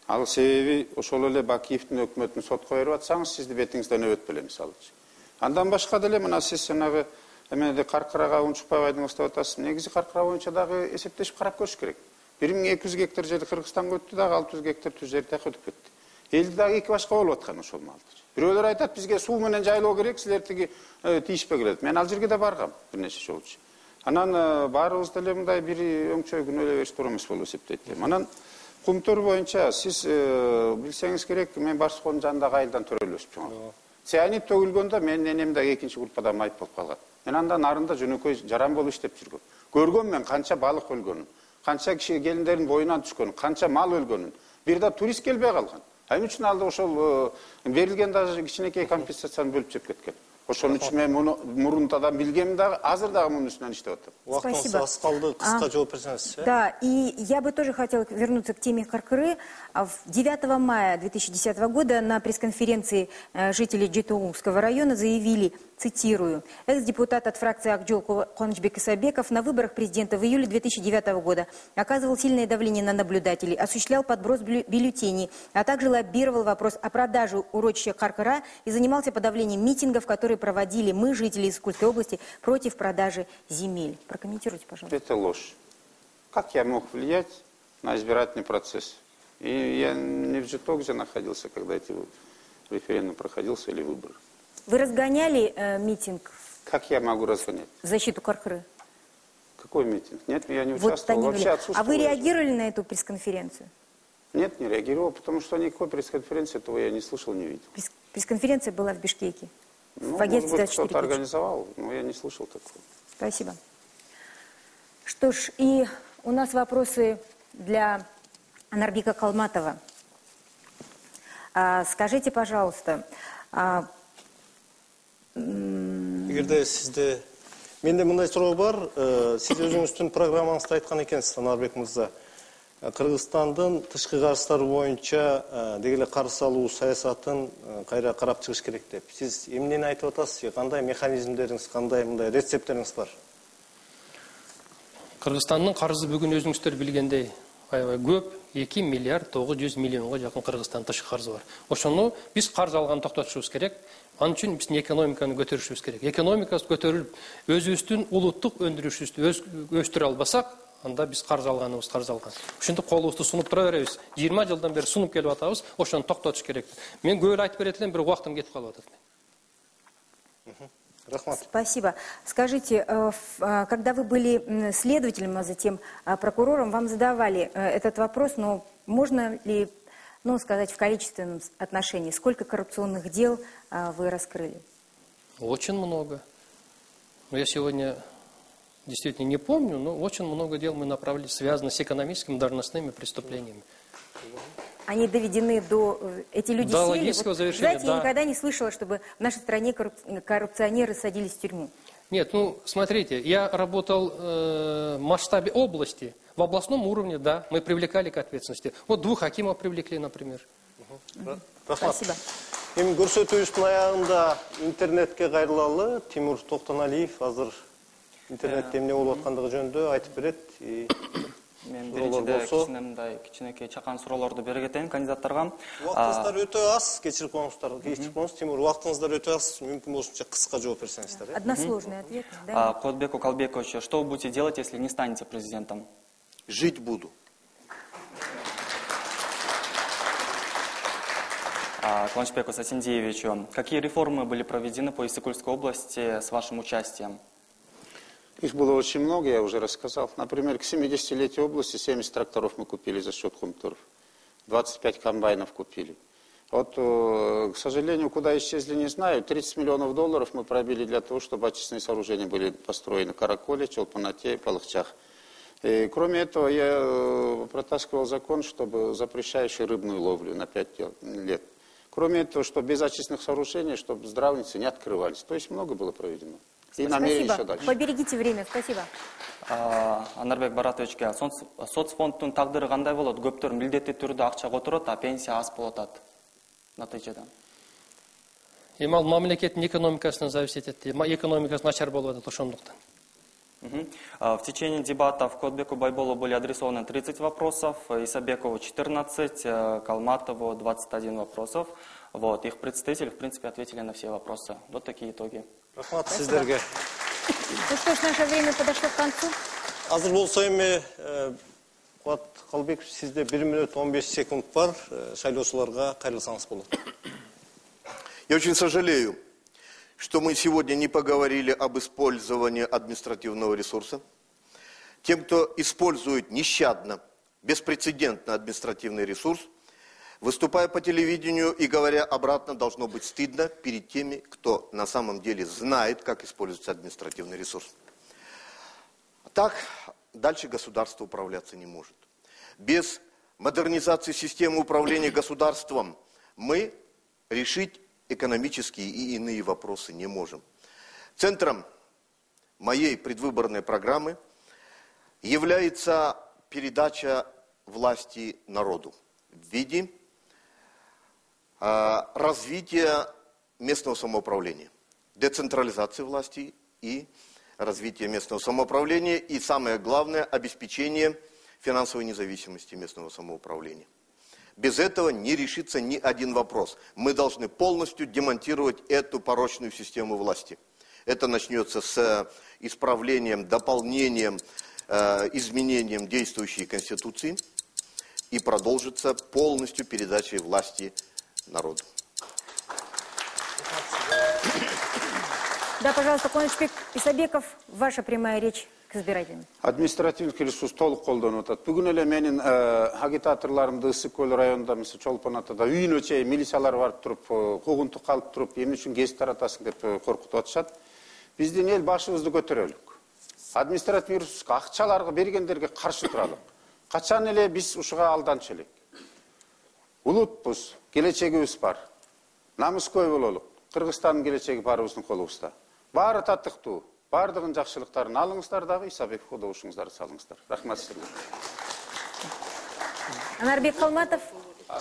Ал себеби ошол эле Бакиевдин өкмөтүн сотко берип атсаңыз, сизди бетиңизден өбөт беле мисалычы. Андан башка деле мына сиз жанагы эмеде Каркырага унчукпайбайдыңыз деп атасыз. Негизи Каркыра боюнча дагы эсептешип карап көрүш керек. 1200 гектар жерди Кыргызстанга өттү, дагы 600 гектар түз жер так өтүп кетти. Элди дагы эки башка болуп аткан ошол маалда. Бирөөлөр айтат, бизге суу менен жайлоо керек, силер тиги тийишпегиле деп. Мен ал жерге да баргам бир нече жолчу. Анан баарыбыз деле мындай бир өңчөй күнөөлөй бериш туура эмес болуп эсептейт. Анан кумтөр боюнча сиз билсеңиз керек, мен Барсуконун жанындагы айылдан төрөлөшүп чоңойдум. Цианид төгүлгөндө менин энем да экинчи группада майып болуп калган. Мен анда нарында жөнөкөй жаран болуп иштеп жүргөм. Көргөм мен канча балык өлгөнүн, канча киши келиндердин боюнан түшкөнүн, канча мал өлгөнүн. Бир да турист келбей калган. Эмне үчүн алды ошол берилген даже кичинекей компенсацияны бөлүп жеп кеткен. Ошон үчүн мен муну мурунтадан билгем дагы, азыр дагы мунун үстүнөн иштеп атам. Вакытыңыз аз калды, кыска жооп берсеңиз. Да, и я бы тоже хотела вернуться к теме Каркыры. 9 мая 2010 года на пресс-конференции жители Жетоугского района заявили, цитирую, экс-депутат от фракции Акжол Куанычбек Исабеков на выборах президента в июле 2009 года оказывал сильное давление на наблюдателей, осуществлял подброс бюллетеней, а также лоббировал вопрос о продаже урочища Каркыра и занимался подавлением митингов, которые проводили мы, жители Искульской области, против продажи земель. Прокомментируйте, пожалуйста. Это ложь. Как я мог влиять на избирательный процесс? И я не в Жетогзе находился, когда эти референдум проходился или выборы. Вы разгоняли митинг? Как я могу разгонять? В защиту Каркыры? Какой митинг? Нет, я не участвовал. Вообще отсутствовал. А вы реагировали на эту пресс-конференцию? Нет, не реагировал, потому что никакой пресс-конференции этого я не слышал, не видел. Пресс-конференция была в Бишкеке. Ну, в агентстве может быть, 24 кто-то организовал, но я не слышал такого. Спасибо. Что ж, и у нас вопросы для Анарбека Калматова. Скажите, пожалуйста, Эгерде сизде менде мындай суроо бар, сиз өзүңүздүн программаңызда айткан экенсиз, Анарбек мырза. Кыргызстандын тышкы карыздары боюнча деги эле карыз алуу саясатын кайра карап чыгыш керек деп. Сиз эмнени айтып атасыз? Кандай механизмдериңиз, кандай мындай рецепттериңиз бар? Кыргызстандын карызы бүгүн өзүңүздөр билгендей аябай көп, 2 миллиард 900 миллионго жакын Кыргызстан тышкы карызы бар. Ошону биз карыз алганды токтотушубуз керек. Анын үчүн биздин экономиканы көтөрүшүбүз керек. Экономикасы көтөрүлүп, өзүбүздүн улуттук өндүрүшүбүздү өстүрө албасак, анда биз карыз алганыбыз карыз алган. Ошентип колубузду сунуп тура беребиз. 20 жылдан бери сунуп келип атабыз, ошону токтотуш керек. Мен көп эле айтып берет элем, бир убактым кетип калып атат. Спасибо. Скажите, когда вы были следователем, а затем прокурором, вам задавали этот вопрос, но можно ли, сказать в количественном отношении, сколько коррупционных дел вы раскрыли? Очень много. Я сегодня действительно не помню, но очень много дел мы направили, связанных с экономическими должностными преступлениями. Они доведены до... Эти люди до сели? логического завершения, знаете, да. Я никогда не слышала, чтобы в нашей стране коррупционеры садились в тюрьму. Нет, смотрите, я работал в масштабе области, в областном уровне, да, мы привлекали к ответственности. Вот 2 хакимов привлекли, например. Спасибо. Эми көрсөтүүбүздүн аягында интернетке кайрылалы, Тимур Токтоналиев азыр интернетте эмне болуп аткандыгы жөнүндө айтып берет. Мен биринчиде кичинекей чакан суроолорду бере кетейин кандидаттарга. Убактыңыздар өтө аз, кечирип коңуздар, Тимур, убактыңыздар өтө аз, мүмкүн болушунча кыска жооп берсеңиздер. Односложный ответ, да? Кодбеку Калбекович, что вы будете делать, если не станете президентом? Жить буду. Куанычбеку Сатиндеевичу, какие реформы были проведены по Иссыкульской области с вашим участием? Их было очень много, я уже рассказал. Например, к 70-летию области 70 тракторов мы купили за счет Хумторов. 25 комбайнов купили. Вот, к сожалению, куда исчезли, не знаю. 30 миллионов долларов мы пробили для того, чтобы очистные сооружения были построены в Караколе, Чолпанате, Палахчах. И, кроме этого, я протаскивал закон, чтобы запрещающий рыбную ловлю на 5 лет. Кроме этого, что без очистных сооружений, чтобы здравницы не открывались. То есть много было проведено. И намерен еще дальше. Поберегите время. Спасибо. Анарбек Баратовичке, соцфондтун тагдыры кандай болот? Көптөр милдеттүү түрдө акча которот, а пенсия аз болуп атат. Натыйжада. Эми ал мамлекеттин экономикасынан зависит этти. Экономикасы начар болуп атат ошондуктан. В течение дебатов Кодбеку Байболу были адресованы 30 вопросов, Исабекову 14, Калматову 21 вопросов. Вот, их представители, в принципе, ответили на все вопросы. Вот такие итоги. Сиздерге. Ну что ж, наше время подошло к концу. Азыр болсо эми Куат Калбеков, сизде 1 минут 15 секунд бар. Шайлоочуларга кайрылсаңыз болот. Я очень сожалею, что мы сегодня не поговорили об использовании административного ресурса. Тем, кто использует нещадно, беспрецедентно административный ресурс, выступая по телевидению и говоря обратно, должно быть стыдно перед теми, кто на самом деле знает, как используется административный ресурс. Так дальше государство управляться не может. Без модернизации системы управления государством мы решить экономические и иные вопросы не можем. Центром моей предвыборной программы является передача власти народу в виде развития местного самоуправления, децентрализации власти и развития местного самоуправления и, самое главное, обеспечение финансовой независимости местного самоуправления. Без этого не решится ни один вопрос. Мы должны полностью демонтировать эту порочную систему власти. Это начнется с исправлением, дополнением, изменением действующей Конституции и продолжится полностью передачей власти народу. Да, пожалуйста, Куанычбек Исабеков, ваша прямая речь к избирателям. Административдик ресурс толық қолданып атат. Бүгін эле менин агитаторларымды Ысык көл районунда, мисалы Чолпон атада үйүнө чейин милициялар барып туруп, куугунтук калып туруп, эмне үчүн гез таратасың деп коркутуп атышат. Биздин эл башыбызды көтөрөлүк. Административдик ресурска акчаларга бергендерге каршы туралык. Качан эле биз ушуга алданчу элек. Улутпуз, келечегибиз бар. Намыскөй бололук. Кыргызстандын келечеги барыбыздын колубузда. Баары татыктуу. Бардығын жақшылықтарын алыңыздар дағы, Исабековқа доушыңыздарды салыңыздар. Рахмат сіздерге. Анарбек Қалматов.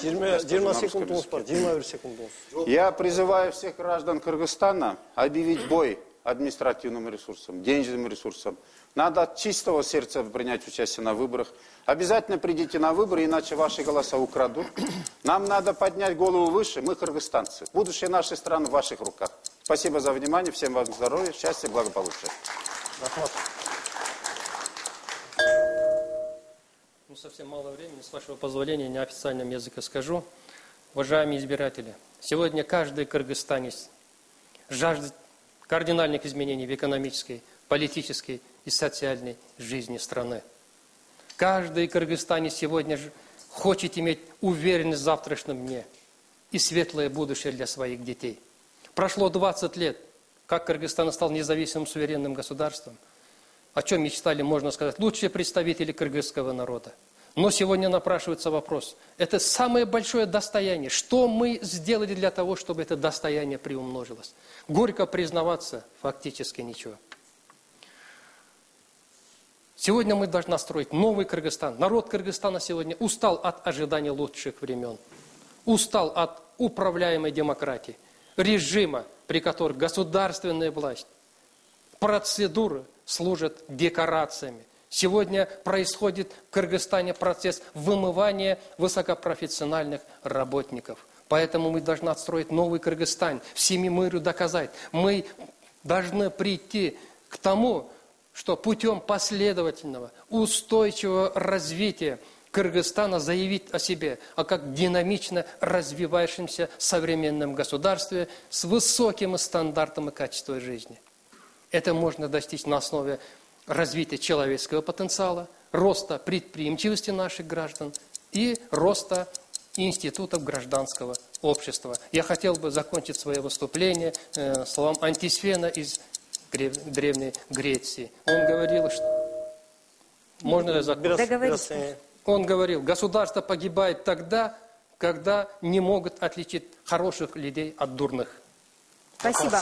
20 секундыңыз бар, 21 секундыңыз. Я призываю всех граждан Кыргызстана объявить бой административным ресурсам, денежным ресурсам. Надо от чистого сердца принять участие на выборах. Обязательно придите на выборы, иначе ваши голоса украдут. Нам надо поднять голову выше, мы кыргызстанцы. Будущее нашей страны в ваших руках. Спасибо за внимание, всем вам здоровья, счастья, благополучия. Ну, совсем мало времени, с вашего позволения, неофициальным языком скажу. Уважаемые избиратели, сегодня каждый кыргызстанец жаждет кардинальных изменений в экономической, политической и социальной жизни страны. Каждый кыргызстанец сегодня хочет иметь уверенность в завтрашнем дне и светлое будущее для своих детей. Прошло 20 лет, как Кыргызстан стал независимым суверенным государством. О чем мечтали, можно сказать, лучшие представители кыргызского народа. Но сегодня напрашивается вопрос. Это самое большое достояние. Что мы сделали для того, чтобы это достояние приумножилось? Горько признаваться, фактически ничего. Сегодня мы должны строить новый Кыргызстан. Народ Кыргызстана сегодня устал от ожидания лучших времен. Устал от управляемой демократии. Режима, при котором государственная власть, процедуры служат декорациями. Сегодня происходит в Кыргызстане процесс вымывания высокопрофессиональных работников. Поэтому мы должны отстроить новый Кыргызстан, всему миру доказать. Мы должны прийти к тому, что путем последовательного, устойчивого развития Кыргызстана заявить о себе, как динамично развивающемся современном государстве с высоким стандартом и качеством жизни. Это можно достичь на основе развития человеческого потенциала, роста предприимчивости наших граждан и роста институтов гражданского общества. Я хотел бы закончить свое выступление словом Антисфена из Древней Греции. Он говорил, что... Можно ли закончить? Он говорил, государство погибает тогда, когда не могут отличить хороших людей от дурных. Спасибо.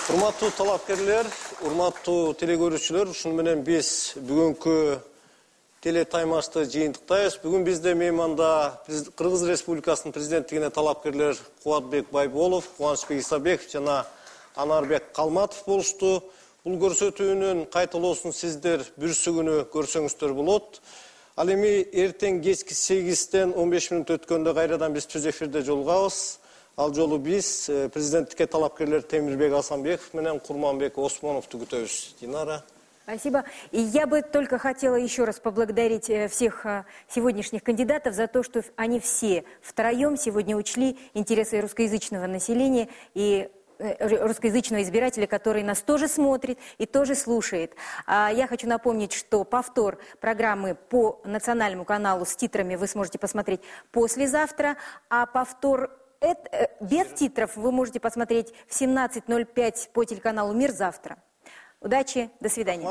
Урматтуу талапкерлер, урматтуу телекөрүүчүлөр, ушуну менен биз бүгүнкү телетаймашты жыйынтыктайбыз. Бүгүн бизде мейманда Кыргыз Республикасынын президенттигине талапкерлер Кубатбек Байболов, Кубанычбек Исабеков жана Анарбек Калматов болушту. Бул көрсөтүүнүн кайталоосун сиздер бүрсү күнү көрсөңүздөр болот. Ал эми эртең кечки 8-тен 15 мүнөт өткөндө кайрадан биз түз эфирде жолугабыз. Ал жолу биз президенттикке талапкерлер Темирбек Асанбеков менен Курманбек Осмоновду күтөбүз. Динара. Спасибо. И я бы только хотела еще раз поблагодарить всех сегодняшних кандидатов за то, что они все втроем сегодня учли интересы русскоязычного населения и русскоязычного избирателя, который нас тоже смотрит и тоже слушает. Я хочу напомнить, что повтор программы по национальному каналу с титрами вы сможете посмотреть послезавтра, а повтор без титров вы можете посмотреть в 17:05 по телеканалу «Мир» завтра. Удачи, до свидания.